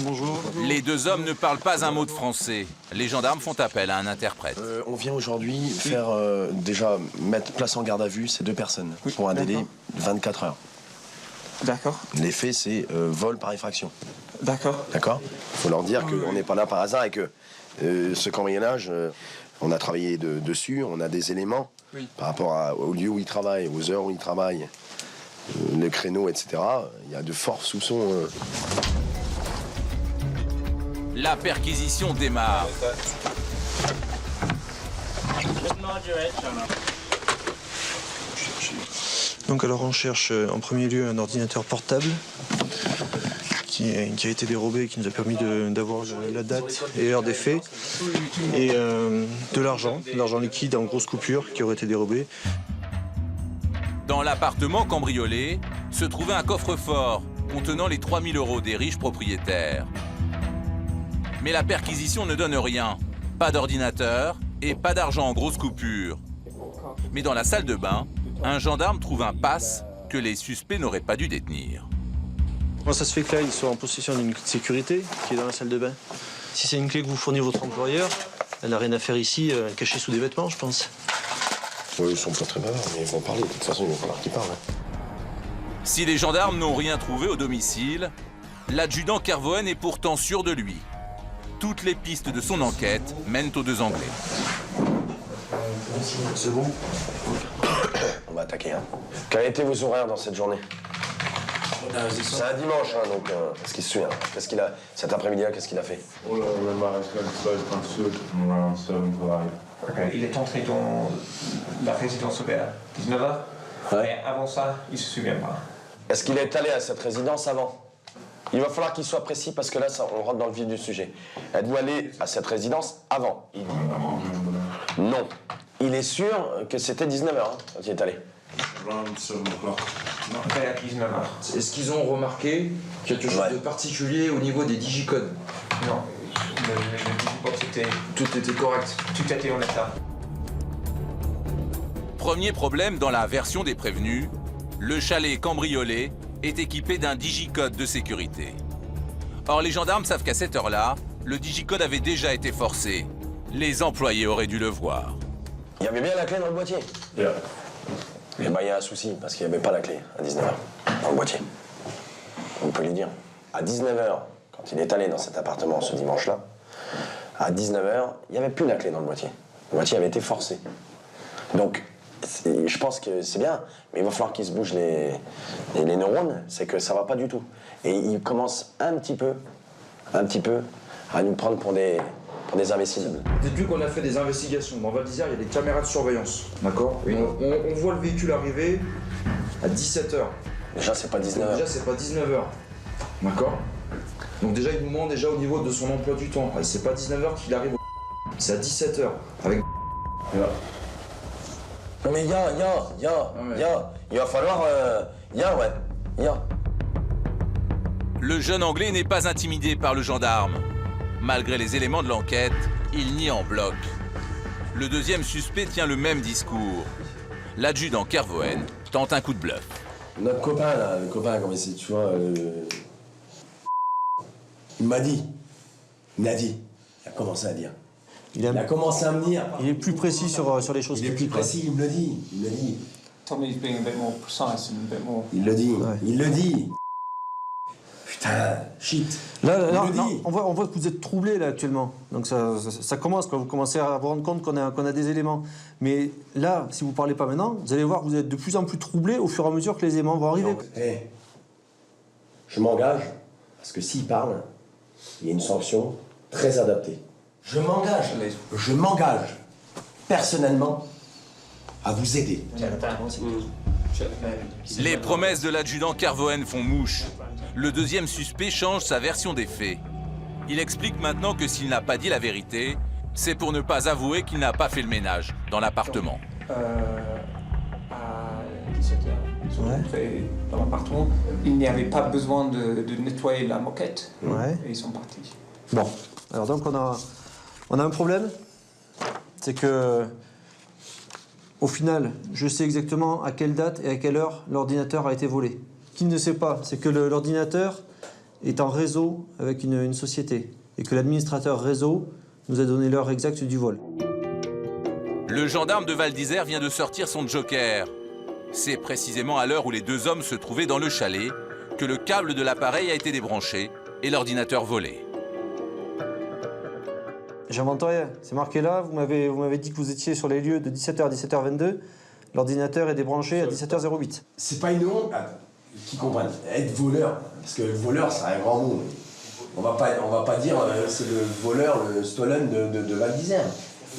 Speaker 17: Bonjour.
Speaker 1: Les deux hommes ne parlent pas un mot de français. Les gendarmes font appel à un interprète.
Speaker 8: On vient aujourd'hui faire déjà mettre place en garde à vue ces deux personnes pour un délai de 24 heures.
Speaker 7: D'accord.
Speaker 8: Les faits, c'est vol par effraction.
Speaker 7: D'accord.
Speaker 8: D'accord. Il faut leur dire qu'on n'est pas là par hasard et que ce cambriolage, on a travaillé dessus, on a des éléments par rapport au lieu où ils travaillent, aux heures où ils travaillent, les créneaux, etc. Il y a de forts soupçons.
Speaker 1: La perquisition démarre.
Speaker 7: Donc alors on cherche en premier lieu un ordinateur portable qui a été dérobé, qui nous a permis d'avoir la date et l'heure des faits, et de l'argent liquide en grosse coupure qui aurait été dérobé.
Speaker 1: Dans l'appartement cambriolé se trouvait un coffre-fort contenant les 3 000 € des riches propriétaires. Mais la perquisition ne donne rien. Pas d'ordinateur et pas d'argent en grosse coupure. Mais dans la salle de bain, un gendarme trouve un pass que les suspects n'auraient pas dû détenir.
Speaker 7: Comment ça se fait que là, ils soient en possession d'une clé de sécurité qui est dans la salle de bain? Si c'est une clé que vous fournit votre employeur, elle n'a rien à faire ici, cachée sous des vêtements, je pense.
Speaker 8: Oui, ils sont pas très bavards, mais ils vont parler. De toute façon, il va falloir qu'ils parlent.
Speaker 1: Si les gendarmes n'ont rien trouvé au domicile, l'adjudant Kervoen est pourtant sûr de lui. Toutes les pistes de son enquête mènent aux deux Anglais.
Speaker 8: C'est bon. On va attaquer. Quels étaient vos horaires dans cette journée? C'est un dimanche, donc est-ce qu'il se souvient? Qu'est-ce qu'il a cet après-midi-là? Qu'est-ce qu'il a fait?
Speaker 22: Il est entré dans la résidence vers 19h. Et avant ça, il se souvient pas.
Speaker 8: Est-ce qu'il est allé à cette résidence avant? Il va falloir qu'il soit précis parce que là, on rentre dans le vif du sujet. Êtes-vous allé à cette résidence avant? Il dit non. Il est sûr que c'était 19h quand il est allé.
Speaker 22: Vers 19h.
Speaker 23: Est-ce qu'ils ont remarqué quelque chose de particulier au niveau des digicodes?
Speaker 22: Non. Le digicode,
Speaker 23: tout était correct.
Speaker 22: Tout était en état.
Speaker 1: Premier problème dans la version des prévenus, le chalet cambriolé est équipé d'un digicode de sécurité. Or, les gendarmes savent qu'à cette heure-là, le digicode avait déjà été forcé. Les employés auraient dû le voir.
Speaker 8: Il y avait bien la clé dans le boîtier. Et ben, il y a un souci, parce qu'il n'y avait pas la clé à 19h dans le boîtier. On peut lui dire. À 19h, quand il est allé dans cet appartement ce dimanche-là, à 19h, il n'y avait plus la clé dans le boîtier. Le boîtier avait été forcé. Donc, je pense que c'est bien, mais il va falloir qu'il se bouge les neurones, c'est que ça va pas du tout. Et il commence un petit peu, à nous prendre pour des imbéciles.
Speaker 23: Depuis qu'on a fait des investigations, dans Val d'Isère, il y a des caméras de surveillance, d'accord? Oui. On voit le véhicule arriver à 17h.
Speaker 8: Déjà, c'est pas 19h.
Speaker 23: Déjà, c'est pas 19h, d'accord? Donc déjà, il nous ment déjà au niveau de son emploi du temps. C'est pas 19h qu'il arrive c'est à 17h, avec...
Speaker 8: Non mais il va falloir...
Speaker 1: Le jeune Anglais n'est pas intimidé par le gendarme. Malgré les éléments de l'enquête, il nie en bloc. Le deuxième suspect tient le même discours. L'adjudant Kervoen tente un coup de bluff.
Speaker 8: Notre copain, là, comment c'est, tu vois... Il m'a dit. Il a commencé à dire. Il a commencé à me dire.
Speaker 7: Il est plus précis sur les choses.
Speaker 8: Il est plus précis, il me le dit.
Speaker 22: Tommy's being a bit more precise and a bit more...
Speaker 8: Il le dit. Putain, shit.
Speaker 7: Là, on voit que vous êtes troublé là actuellement. Donc ça commence quand vous commencez à vous rendre compte qu'on a des éléments. Mais là, si vous parlez pas maintenant, vous allez voir que vous êtes de plus en plus troublé au fur et à mesure que les éléments vont arriver.
Speaker 8: Je m'engage, parce que s'il parle, il y a une sanction très adaptée. Je m'engage, personnellement, à vous aider.
Speaker 1: Les promesses de l'adjudant Kervoen font mouche. Le deuxième suspect change sa version des faits. Il explique maintenant que s'il n'a pas dit la vérité, c'est pour ne pas avouer qu'il n'a pas fait le ménage dans l'appartement.
Speaker 22: À 17h, ils sont rentrés dans l'appartement. Il n'y avait pas besoin de nettoyer la moquette.
Speaker 6: Ouais.
Speaker 22: Et ils sont partis.
Speaker 6: Bon, alors donc on a un problème. C'est que, au final, je sais exactement à quelle date et à quelle heure l'ordinateur a été volé. Qui ne sait pas, c'est que l'ordinateur est en réseau avec une société et que l'administrateur réseau nous a donné l'heure exacte du vol.
Speaker 1: Le gendarme de Val d'Isère vient de sortir son joker. C'est précisément à l'heure où les deux hommes se trouvaient dans le chalet que le câble de l'appareil a été débranché et l'ordinateur volé.
Speaker 6: J'invente rien, c'est marqué là, vous m'avez dit que vous étiez sur les lieux de 17h à 17h22, l'ordinateur est débranché à 17h08.
Speaker 8: C'est pas une honte, qui comprennent, être voleur, parce que voleur c'est un grand mot. On va pas dire c'est le voleur, le stolen de Val d'Isère.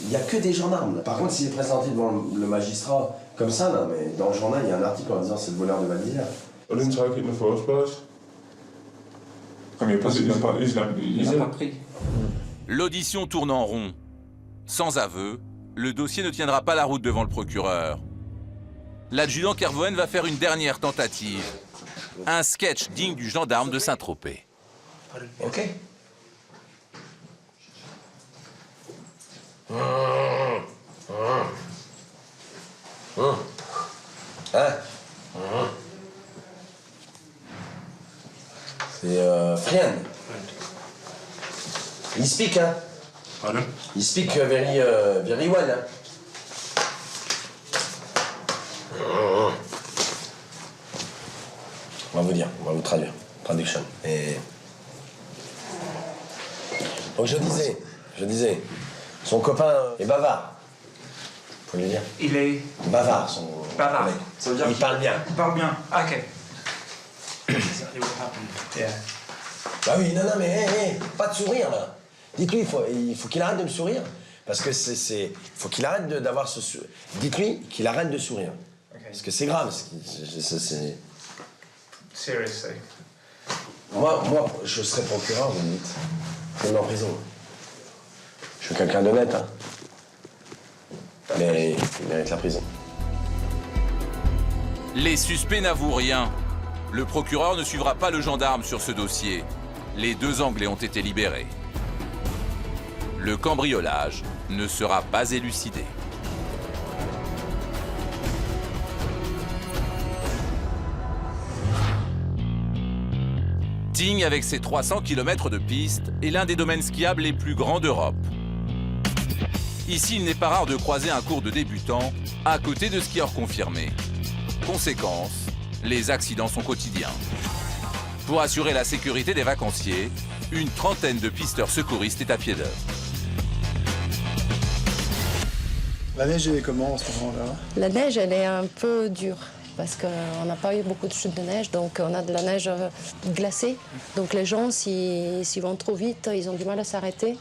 Speaker 8: Il n'y a que des gendarmes. Par contre, s'il est présenté devant le magistrat comme ça, là, mais dans le journal, il y a un article en disant c'est le voleur de Val d'Isère.
Speaker 22: Il n'a pas pris.
Speaker 1: L'audition tourne en rond. Sans aveu, le dossier ne tiendra pas la route devant le procureur. L'adjudant Kervoen va faire une dernière tentative. Un sketch digne du gendarme de Saint-Tropez.
Speaker 8: Ok. C'est friend. Il speak, hein? Il speak very well, hein? On va vous dire, on va vous traduire. Traduction. Et... Donc je disais, son copain est bavard. Faut lui dire.
Speaker 22: Il est
Speaker 8: bavard, son
Speaker 22: bavard.
Speaker 8: collègue.
Speaker 22: Ça veut dire
Speaker 8: il parle bien.
Speaker 22: Il parle bien. Ah, ok. Yeah.
Speaker 8: Bah oui, non, mais pas de sourire là. Dites-lui, il faut qu'il arrête de me sourire. Parce que il faut qu'il arrête d'avoir ce sourire. Dites-lui qu'il arrête de sourire. Okay. Parce que c'est grave. C'est...
Speaker 22: Seriously.
Speaker 8: Moi, je serais procureur, vous me dites. Je me mets en prison. Je suis quelqu'un d'honnête, hein. Mais il mérite la prison.
Speaker 1: Les suspects n'avouent rien. Le procureur ne suivra pas le gendarme sur ce dossier. Les deux Anglais ont été libérés. Le cambriolage ne sera pas élucidé. Tignes, avec ses 300 km de piste, est l'un des domaines skiables les plus grands d'Europe. Ici, il n'est pas rare de croiser un cours de débutants à côté de skieurs confirmés. Conséquence, les accidents sont quotidiens. Pour assurer la sécurité des vacanciers, une trentaine de pisteurs secouristes est à pied d'œuvre.
Speaker 3: La neige, elle est comment en ce moment-là?
Speaker 4: La neige, elle est un peu dure parce qu'on n'a pas eu beaucoup de chutes de neige, donc on a de la neige glacée. Donc les gens, s'ils vont trop vite, ils ont du mal à s'arrêter.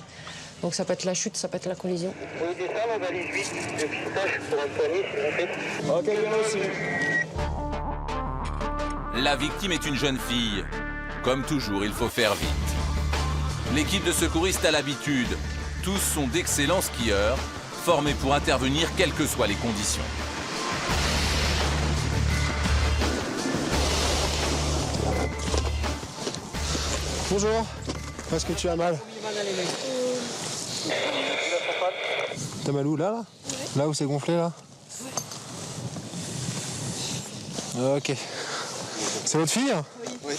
Speaker 4: Donc ça peut être la chute, ça peut être la collision.
Speaker 12: Vous pouvez descendre, on valise 8 de pistache pour un poignet, s'il vous plaît.
Speaker 3: Ok, bien aussi.
Speaker 1: La victime est une jeune fille. Comme toujours, il faut faire vite. L'équipe de secouristes a l'habitude. Tous sont d'excellents skieurs, formés pour intervenir quelles que soient les conditions.
Speaker 3: Bonjour. Est-ce que tu as mal? T'as mal où, là? Là où c'est gonflé, là? Ok. C'est votre fille? Oui.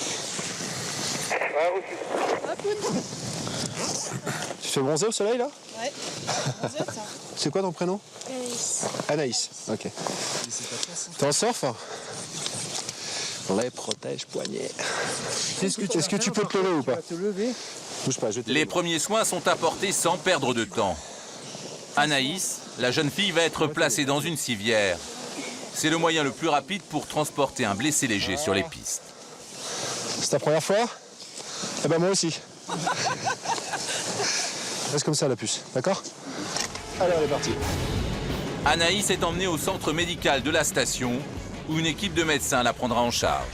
Speaker 3: Tu fais bronzer au soleil, là?
Speaker 9: Ouais.
Speaker 3: C'est quoi ton prénom?
Speaker 9: Anaïs.
Speaker 3: Anaïs, ok. T'es en surf? Les protège poignets. Est-ce que tu peux te lever ou pas? Bouge pas,
Speaker 1: Les premiers soins sont apportés sans perdre de temps. Anaïs, la jeune fille, va être placée dans une civière. C'est le moyen le plus rapide pour transporter un blessé léger sur les pistes.
Speaker 3: C'est ta première fois? Eh ben moi aussi. Reste comme ça la puce, d'accord? Allez, on est parti.
Speaker 1: Anaïs est emmenée au centre médical de la station où une équipe de médecins la prendra en charge.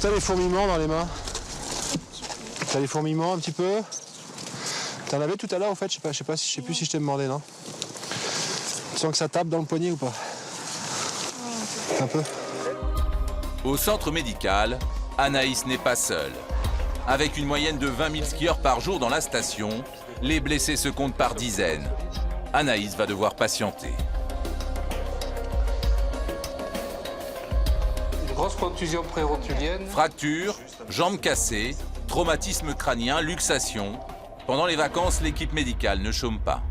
Speaker 3: que t'as des fourmillements dans les mains? T'as des fourmillements un petit peu? T'en avais tout à l'heure, en fait, je sais plus si je t'ai demandé, non? Tu sens que ça tape dans le poignet ou pas? Un peu.
Speaker 1: Au centre médical, Anaïs n'est pas seule. Avec une moyenne de 20 000 skieurs par jour dans la station, les blessés se comptent par dizaines. Anaïs va devoir patienter.
Speaker 2: Une grosse contusion pré-rotulienne.
Speaker 1: Fracture, jambes cassées, traumatisme crânien, luxation. Pendant les vacances, l'équipe médicale ne chôme pas.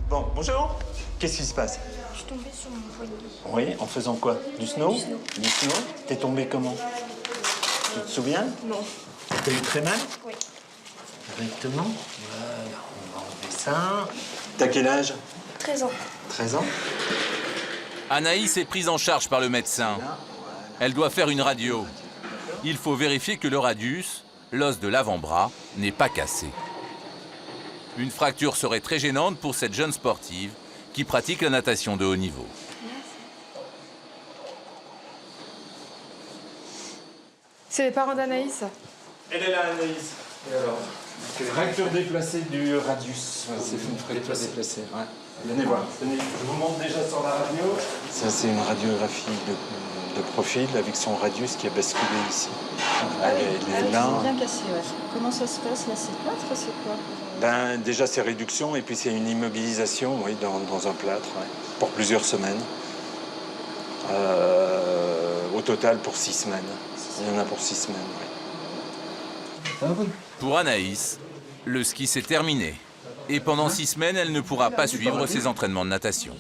Speaker 9: Bon, bonjour. Qu'est-ce qui se passe?
Speaker 16: Je suis tombée sur mon poignet.
Speaker 9: Oui, en faisant quoi? Du snow?
Speaker 16: Du snow.
Speaker 9: Du snow? T'es tombé comment? Tu te souviens?
Speaker 16: Non.
Speaker 9: T'as eu très mal?
Speaker 16: Oui.
Speaker 9: Directement. Voilà, on va enlever ça. T'as quel âge?
Speaker 16: 13 ans.
Speaker 9: 13 ans?
Speaker 1: Anaïs est prise en charge par le médecin. Elle doit faire une radio. Il faut vérifier que le radius, l'os de l'avant-bras, n'est pas cassé. Une fracture serait très gênante pour cette jeune sportive qui pratique la natation de haut niveau.
Speaker 10: C'est les parents d'Anaïs.
Speaker 9: Elle est là, Anaïs.
Speaker 3: Et alors?
Speaker 9: Fracture déplacée du radius.
Speaker 3: Ouais, c'est une fracture déplacée. Ouais.
Speaker 9: Venez voir. Venez. Je vous montre déjà sur la radio.
Speaker 13: Ça, c'est une radiographie de profil avec son radius qui a basculé ici. Elle est là.
Speaker 10: C'est bien cassé, ouais. Comment ça se passe là? C'est plâtre, c'est quoi?
Speaker 13: Ben, déjà, c'est réduction et puis c'est une immobilisation, oui, dans un plâtre, ouais, pour plusieurs semaines. Au total, pour 6 semaines. Il y en a pour 6 semaines, oui.
Speaker 1: Pour Anaïs, le ski s'est terminé. Et pendant 6 semaines, elle ne pourra pas suivre ses entraînements de natation.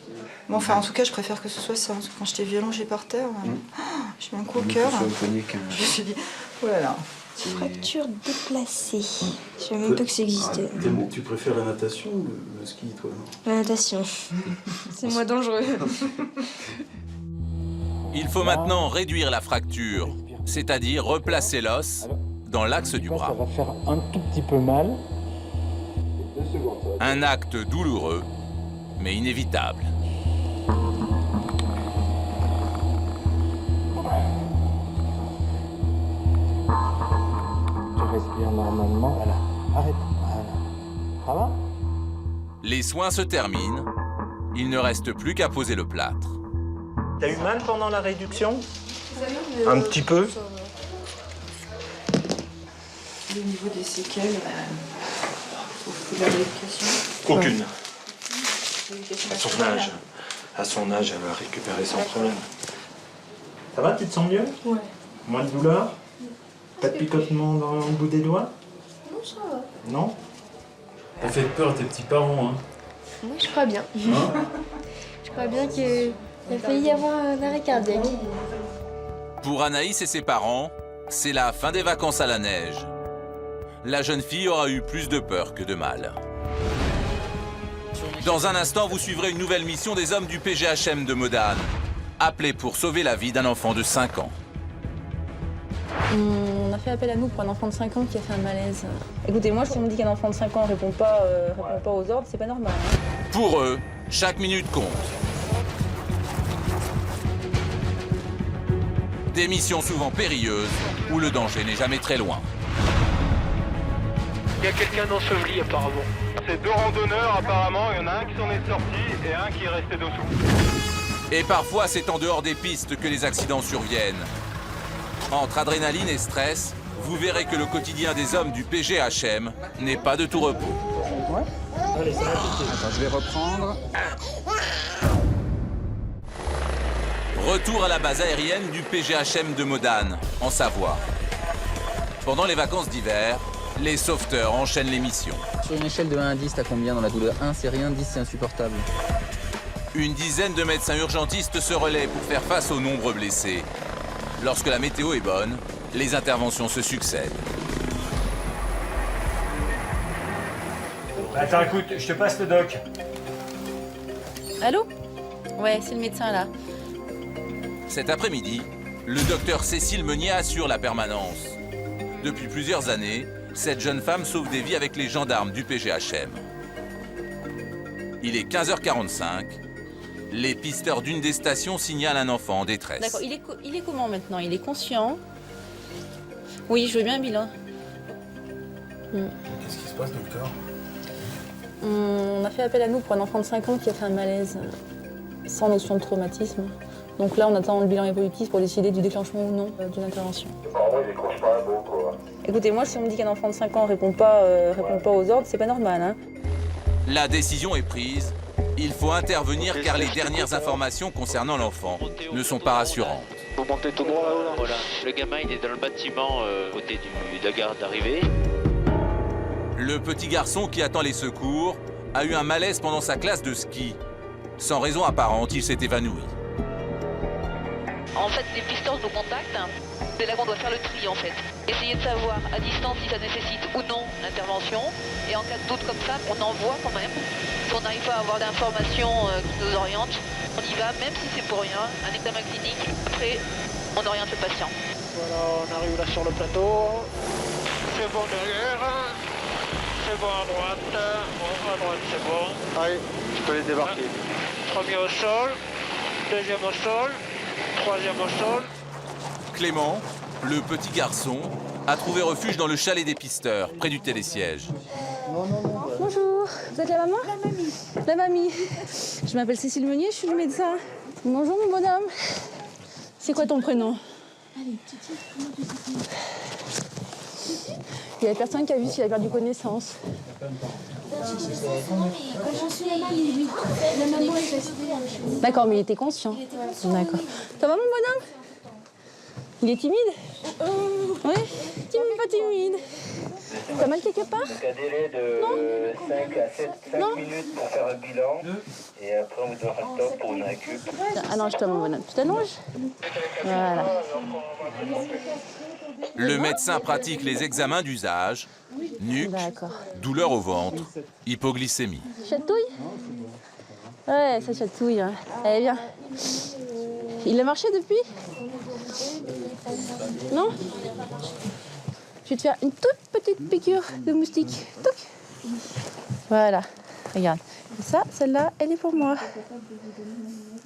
Speaker 10: Bon, enfin, en tout cas, je préfère que ce soit ça. Parce que quand j'étais violongée par terre, j'ai eu un coup au cœur. Je me suis dit, oh là là.
Speaker 16: Fracture déplacée. Je savais même pas que ça existait.
Speaker 9: Tu préfères la natation ou le ski, toi?
Speaker 16: La natation. C'est moins dangereux.
Speaker 1: Il faut maintenant réduire la fracture, c'est-à-dire replacer l'os dans l'axe du bras.
Speaker 24: Ça va faire un tout petit peu mal.
Speaker 1: Un acte douloureux, mais inévitable.
Speaker 24: Tu respires normalement. Voilà. Arrête. Voilà. Ça va?
Speaker 1: Les soins se terminent. Il ne reste plus qu'à poser le plâtre.
Speaker 9: T'as eu mal pendant la réduction? Un petit peu?
Speaker 10: Au niveau des séquelles, de la rééducation.
Speaker 9: Aucune. À son âge, elle va récupérer sans problème. Ça va, tu te sens mieux?
Speaker 16: Ouais.
Speaker 9: Moins de douleur? Pas de picotement dans le bout des doigts?
Speaker 16: Non, ça va.
Speaker 9: Non? T'as fait peur à tes petits parents, hein?
Speaker 16: Moi, je crois bien. Je crois bien qu'il a failli y avoir un arrêt cardiaque.
Speaker 1: Pour Anaïs et ses parents, c'est la fin des vacances à la neige. La jeune fille aura eu plus de peur que de mal. Dans un instant, vous suivrez une nouvelle mission des hommes du PGHM de Modane, appelés pour sauver la vie d'un enfant de 5 ans.
Speaker 25: On a fait appel à nous pour un enfant de 5 ans qui a fait un malaise. Écoutez, moi, si on me dit qu'un enfant de 5 ans ne répond pas aux ordres, c'est pas normal. Hein.
Speaker 1: Pour eux, chaque minute compte. Des missions souvent périlleuses, où le danger n'est jamais très loin.
Speaker 12: Il y a quelqu'un d'enseveli apparemment. C'est 2 randonneurs apparemment, il y en a un qui s'en est sorti et un qui est resté dessous.
Speaker 1: Et parfois, c'est en dehors des pistes que les accidents surviennent. Entre adrénaline et stress, vous verrez que le quotidien des hommes du PGHM n'est pas de tout repos.
Speaker 5: Allez, ça va piquer. Attends, je vais reprendre.
Speaker 1: Retour à la base aérienne du PGHM de Modane, en Savoie. Pendant les vacances d'hiver, les sauveteurs enchaînent les missions.
Speaker 5: Sur une échelle de 1 à 10, t'as combien dans la douleur? 1, c'est rien, 10, c'est insupportable.
Speaker 1: Une dizaine de médecins urgentistes se relaient pour faire face aux nombreux blessés. Lorsque la météo est bonne, les interventions se succèdent.
Speaker 9: Attends, écoute, je te passe le doc.
Speaker 25: Allô? Ouais, c'est le médecin là.
Speaker 1: Cet après-midi, le docteur Cécile Meunier assure la permanence. Depuis plusieurs années, cette jeune femme sauve des vies avec les gendarmes du PGHM. Il est 15h45. Les pisteurs d'une des stations signalent un enfant en détresse.
Speaker 25: D'accord, il est comment maintenant? Il est conscient? Oui, je veux bien un bilan.
Speaker 8: Qu'est-ce qui se passe, docteur?
Speaker 25: On a fait appel à nous pour un enfant de 5 ans qui a fait un malaise sans notion de traumatisme. Donc là, on attend le bilan évolutif pour décider du déclenchement ou non d'une intervention.
Speaker 12: Apparemment, il décroche pas beaucoup.
Speaker 25: Écoutez, moi, si on me dit qu'un enfant de 5 ans répond pas aux ordres, c'est pas normal. Hein.
Speaker 1: La décision est prise. Il faut intervenir car les dernières informations concernant l'enfant ne sont pas rassurantes.
Speaker 12: Vous montez tout droit là-haut là.
Speaker 11: Voilà, le gamin il est dans le bâtiment côté de la gare d'arrivée.
Speaker 1: Le petit garçon qui attend les secours a eu un malaise pendant sa classe de ski. Sans raison apparente, il s'est évanoui.
Speaker 14: En fait, les pisteurs nous contactent. C'est là qu'on doit faire le tri en fait. Essayer de savoir à distance si ça nécessite ou non l'intervention. Et en cas de doute comme ça, on envoie quand même. Si on n'arrive pas à avoir d'informations qui nous orientent, on y va, même si c'est pour rien, un examen clinique. Après, on oriente le patient.
Speaker 12: Voilà, on arrive là sur le plateau. C'est bon derrière. C'est bon à droite. Bon, à droite, c'est bon. Allez, tu peux les débarquer. Premier au sol, deuxième au sol, troisième au sol.
Speaker 1: Clément, le petit garçon, a trouvé refuge dans le chalet des pisteurs, près du télésiège.
Speaker 25: Bonjour, vous êtes la maman? La mamie. La mamie. Je m'appelle Cécile Meunier, je suis le médecin. Bonjour mon bonhomme. C'est quoi ton prénom?
Speaker 16: Allez, Titi, comment tu t'appelles?
Speaker 25: Il y a personne qui a vu s'il a perdu connaissance.
Speaker 16: Mais quand j'en suis la mamie, oui. La maman est restée.
Speaker 25: D'accord, mais il était conscient. D'accord. Ça va mon bonhomme? Il est timide? Oui, timide, pas timide. T'as mal quelque part?
Speaker 11: Donc un délai de 5 à 7 minutes pour faire un bilan. Et après on vous donne un top pour une récup.
Speaker 25: Allonge-toi mon bonhomme. Tu t'allonges? Voilà.
Speaker 1: Le médecin pratique les examens d'usage. Nuque, douleur au ventre, hypoglycémie.
Speaker 25: Chatouille? Ouais, ça chatouille. Hein. Allez, viens. Il a marché depuis? Non? Je vais te faire une toute petite piqûre de moustique. Touc. Voilà. Regarde. Et ça, celle-là, elle est pour moi.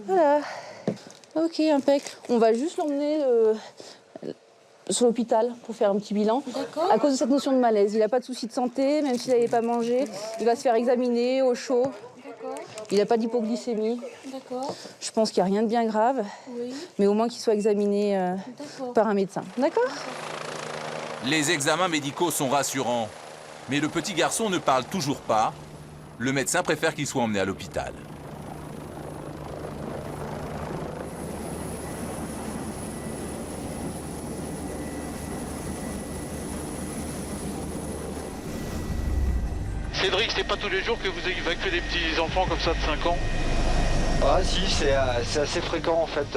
Speaker 25: Voilà. Ok, impec. On va juste l'emmener sur l'hôpital pour faire un petit bilan. À cause de cette notion de malaise. Il n'a pas de souci de santé, même s'il n'avait pas mangé. Il va se faire examiner au chaud. Il n'a pas d'hypoglycémie.
Speaker 16: D'accord.
Speaker 25: Je pense qu'il n'y a rien de bien grave.
Speaker 16: Oui.
Speaker 25: Mais au moins qu'il soit examiné par un médecin. D'accord?
Speaker 1: Les examens médicaux sont rassurants. Mais le petit garçon ne parle toujours pas. Le médecin préfère qu'il soit emmené à l'hôpital.
Speaker 12: Cédric, c'est pas tous les jours que vous évacuez des petits enfants comme ça de 5 ans?
Speaker 18: Ah si, c'est assez fréquent en fait.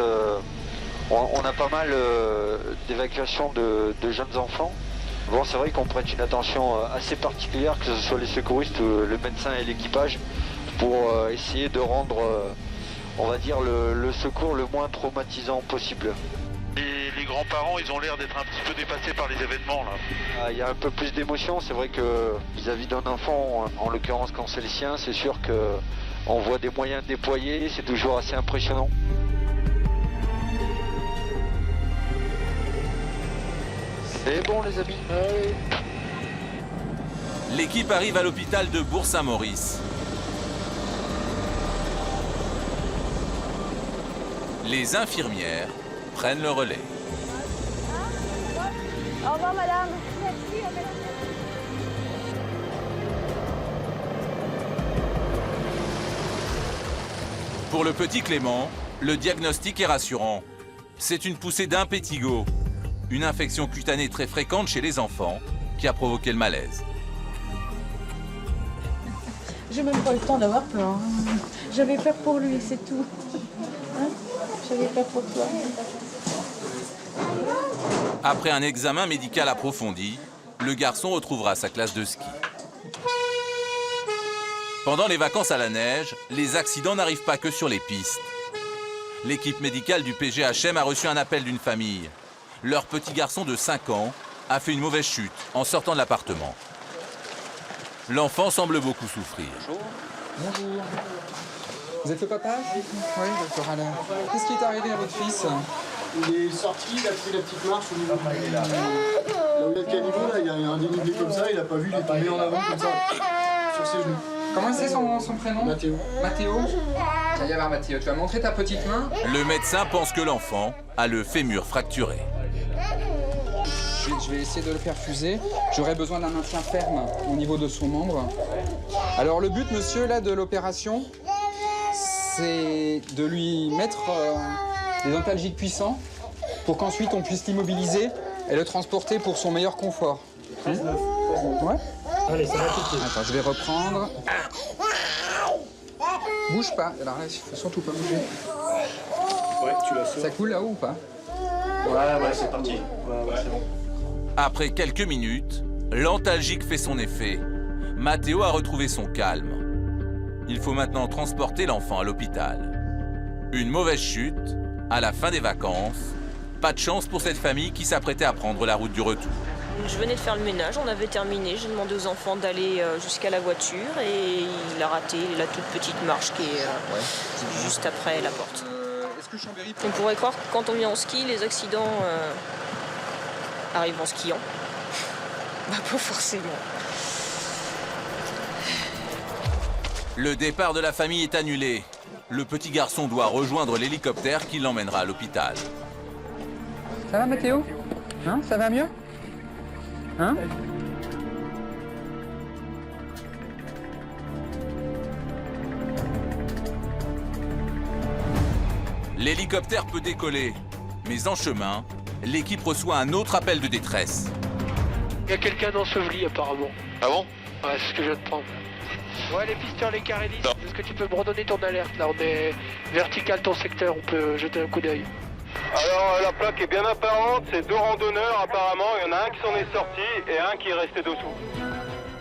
Speaker 18: On a pas mal d'évacuations de jeunes enfants. Bon, c'est vrai qu'on prête une attention assez particulière, que ce soit les secouristes, le médecin et l'équipage, pour essayer de rendre, on va dire, le secours le moins traumatisant possible.
Speaker 12: Les grands-parents, ils ont l'air d'être un petit peu dépassés par les événements là.
Speaker 18: Il y a un peu plus d'émotion, c'est vrai que vis-à-vis d'un enfant, en l'occurrence quand c'est le sien, c'est sûr qu'on voit des moyens déployés, c'est toujours assez impressionnant. C'est bon les amis. Allez.
Speaker 1: L'équipe arrive à l'hôpital de Bourg-Saint-Maurice. Les infirmières prennent le relais.
Speaker 25: Au revoir madame.
Speaker 1: Pour le petit Clément, le diagnostic est rassurant. C'est une poussée d'impétigo, une infection cutanée très fréquente chez les enfants qui a provoqué le malaise.
Speaker 25: J'ai même pas eu le temps d'avoir peur. Hein. J'avais peur pour lui, c'est tout. Hein? J'avais peur pour toi.
Speaker 1: Après un examen médical approfondi, le garçon retrouvera sa classe de ski. Pendant les vacances à la neige, les accidents n'arrivent pas que sur les pistes. L'équipe médicale du PGHM a reçu un appel d'une famille. Leur petit garçon de 5 ans a fait une mauvaise chute en sortant de l'appartement. L'enfant semble beaucoup souffrir.
Speaker 5: Bonjour. Vous êtes le papa? Oui, docteur Alain. Qu'est-ce qui est arrivé à votre fils?
Speaker 3: Il est sorti, il a pris la petite marche au niveau de la un dénivelé comme ça, il a pas vu, il est tombé en avant comme ça, sur ses genoux.
Speaker 5: Comment c'est son prénom?
Speaker 3: Mathéo.
Speaker 5: Mathéo? Viens y voir Mathéo, tu vas montrer ta petite main?
Speaker 1: Le médecin pense que l'enfant a le fémur fracturé.
Speaker 5: Je vais essayer de le perfuser. J'aurai besoin d'un maintien ferme au niveau de son membre. Alors le but, monsieur, là, de l'opération, c'est de lui mettre des antalgiques puissants pour qu'ensuite on puisse l'immobiliser et le transporter pour son meilleur confort. Ouais.
Speaker 24: Allez, ça va tout de suite.
Speaker 5: Attends, je vais reprendre. Bouge pas. Alors là, il faut surtout pas bouger.
Speaker 24: Ouais, tu la sors.
Speaker 5: Ça coule là-haut ou pas?
Speaker 24: Ouais, c'est parti. Ouais, c'est bon.
Speaker 1: Après quelques minutes, l'antalgique fait son effet. Mathéo a retrouvé son calme. Il faut maintenant transporter l'enfant à l'hôpital. Une mauvaise chute, à la fin des vacances. Pas de chance pour cette famille qui s'apprêtait à prendre la route du retour.
Speaker 15: Je venais de faire le ménage, on avait terminé. J'ai demandé aux enfants d'aller jusqu'à la voiture et il a raté la toute petite marche qui est juste après la porte.
Speaker 5: Est-ce que Chambéry...
Speaker 15: On pourrait croire que quand on vient en ski, les accidents arrivent en skiant. Bah, pas forcément.
Speaker 1: Le départ de la famille est annulé. Le petit garçon doit rejoindre l'hélicoptère qui l'emmènera à l'hôpital.
Speaker 5: Ça va, Mathéo? Hein? Ça va mieux? Hein?
Speaker 1: L'hélicoptère peut décoller, mais en chemin, l'équipe reçoit un autre appel de détresse.
Speaker 12: Il y a quelqu'un d'enseveli apparemment.
Speaker 1: Ah bon?
Speaker 12: Ouais, c'est ce que je viens de prendre. Ouais, les pisteurs, les carélistes, est-ce que tu peux me redonner ton alerte? Là, on est vertical ton secteur, on peut jeter un coup d'œil.
Speaker 17: Alors la plaque est bien apparente, c'est 2 randonneurs apparemment, il y en a un qui s'en est sorti et un qui est resté dessous.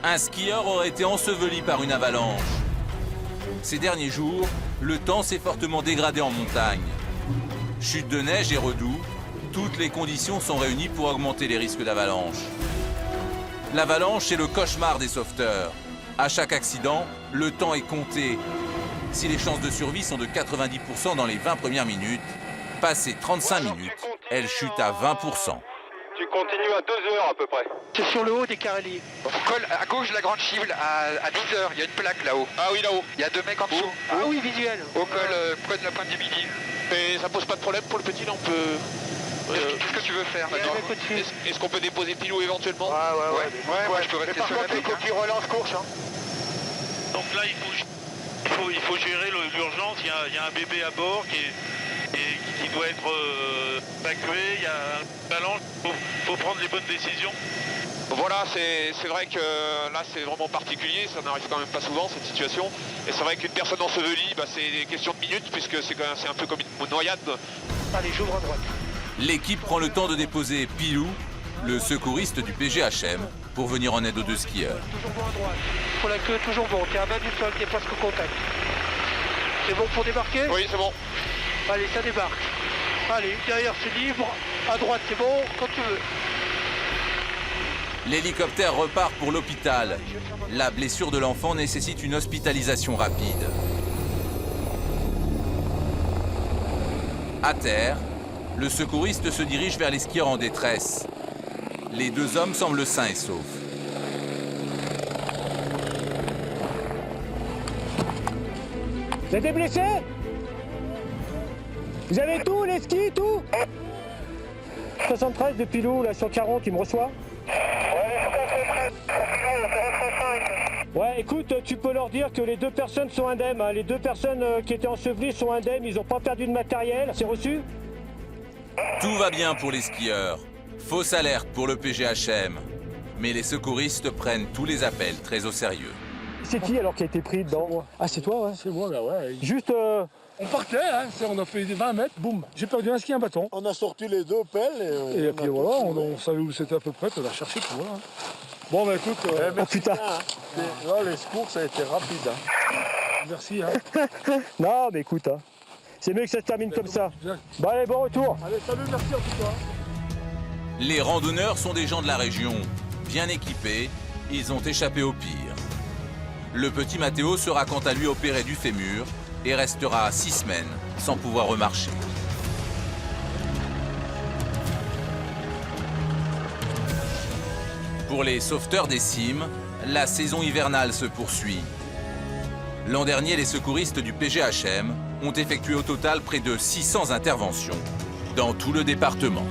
Speaker 1: Un skieur aurait été enseveli par une avalanche. Ces derniers jours, le temps s'est fortement dégradé en montagne. Chute de neige et redoux, toutes les conditions sont réunies pour augmenter les risques d'avalanche. L'avalanche est le cauchemar des sauveteurs. À chaque accident, le temps est compté. Si les chances de survie sont de 90% dans les 20 premières minutes, passé 35 minutes, elle chute à 20%.
Speaker 17: Tu continues à 2 heures à peu près.
Speaker 12: C'est sur le haut des Carélies.
Speaker 19: Colle à gauche de la grande cible, à 10 heures, il y a une plaque là-haut. Ah oui, là-haut. Il y a 2 mecs en dessous.
Speaker 12: Ah oui, visuel.
Speaker 19: Au col, près de la pointe du midi.
Speaker 12: Et ça pose pas de problème pour le petit, là, on peut...
Speaker 19: Qu'est-ce que tu veux faire maintenant?
Speaker 12: Est-ce qu'on peut déposer Pilou éventuellement?
Speaker 19: Ouais, je peux rester
Speaker 12: par
Speaker 19: sur la
Speaker 12: contre, il faut qu'il relance course.
Speaker 20: Donc là, il faut gérer l'urgence. Il y a un bébé à bord qui doit être évacué. Il y a un ballon. Il faut prendre les bonnes décisions.
Speaker 12: Voilà, c'est vrai que là, c'est vraiment particulier. Ça n'arrive quand même pas souvent, cette situation. Et c'est vrai qu'une personne ensevelie, c'est des questions de minutes, puisque c'est un peu comme une noyade. Allez, j'ouvre à droite.
Speaker 1: L'équipe prend le temps de déposer Pilou, le secouriste du PGHM, pour venir en aide aux 2 skieurs.
Speaker 12: Toujours bon à droite. Pour la queue, toujours bon. T'es à bas du sol, t'es presque au contact. C'est bon pour débarquer? Oui, c'est bon. Allez, ça débarque. Allez, derrière c'est libre. À droite, c'est bon, quand tu veux.
Speaker 1: L'hélicoptère repart pour l'hôpital. La blessure de l'enfant nécessite une hospitalisation rapide. À terre, le secouriste se dirige vers les skieurs en détresse. Les 2 hommes semblent sains et saufs.
Speaker 21: Vous êtes des blessés? Vous avez tout, les skis, tout? 73 de Pilou, là sur 40, il me reçoit. Ouais, écoute, tu peux leur dire que les 2 personnes sont indemnes. Hein. Les 2 personnes qui étaient ensevelies sont indemnes, ils n'ont pas perdu de matériel. C'est reçu?
Speaker 1: Tout va bien pour les skieurs. Fausse alerte pour le PGHM. Mais les secouristes prennent tous les appels très au sérieux.
Speaker 21: C'est qui alors qui a été pris dedans? Ah, c'est toi, ouais?
Speaker 26: C'est moi, là, ouais.
Speaker 21: Juste...
Speaker 26: On partait, hein, on a fait 20 mètres, boum. J'ai perdu un ski et un bâton.
Speaker 27: On a sorti les 2 pelles.
Speaker 26: Et puis voilà, on savait où c'était à peu près, on a cherché, puis voilà. Bon, bah écoute...
Speaker 21: oh putain.
Speaker 27: Là, les secours, ça a été rapide. Hein.
Speaker 26: Merci. Hein.
Speaker 21: Non, mais écoute, hein. C'est mieux que ça se termine comme ça. Bon, allez, bon retour.
Speaker 26: Allez, salut, merci en tout cas.
Speaker 1: Les randonneurs sont des gens de la région. Bien équipés, ils ont échappé au pire. Le petit Mathéo sera quant à lui opéré du fémur et restera 6 semaines sans pouvoir remarcher. Pour les sauveteurs des cimes, la saison hivernale se poursuit. L'an dernier, les secouristes du PGHM ont effectué au total près de 600 interventions dans tout le département.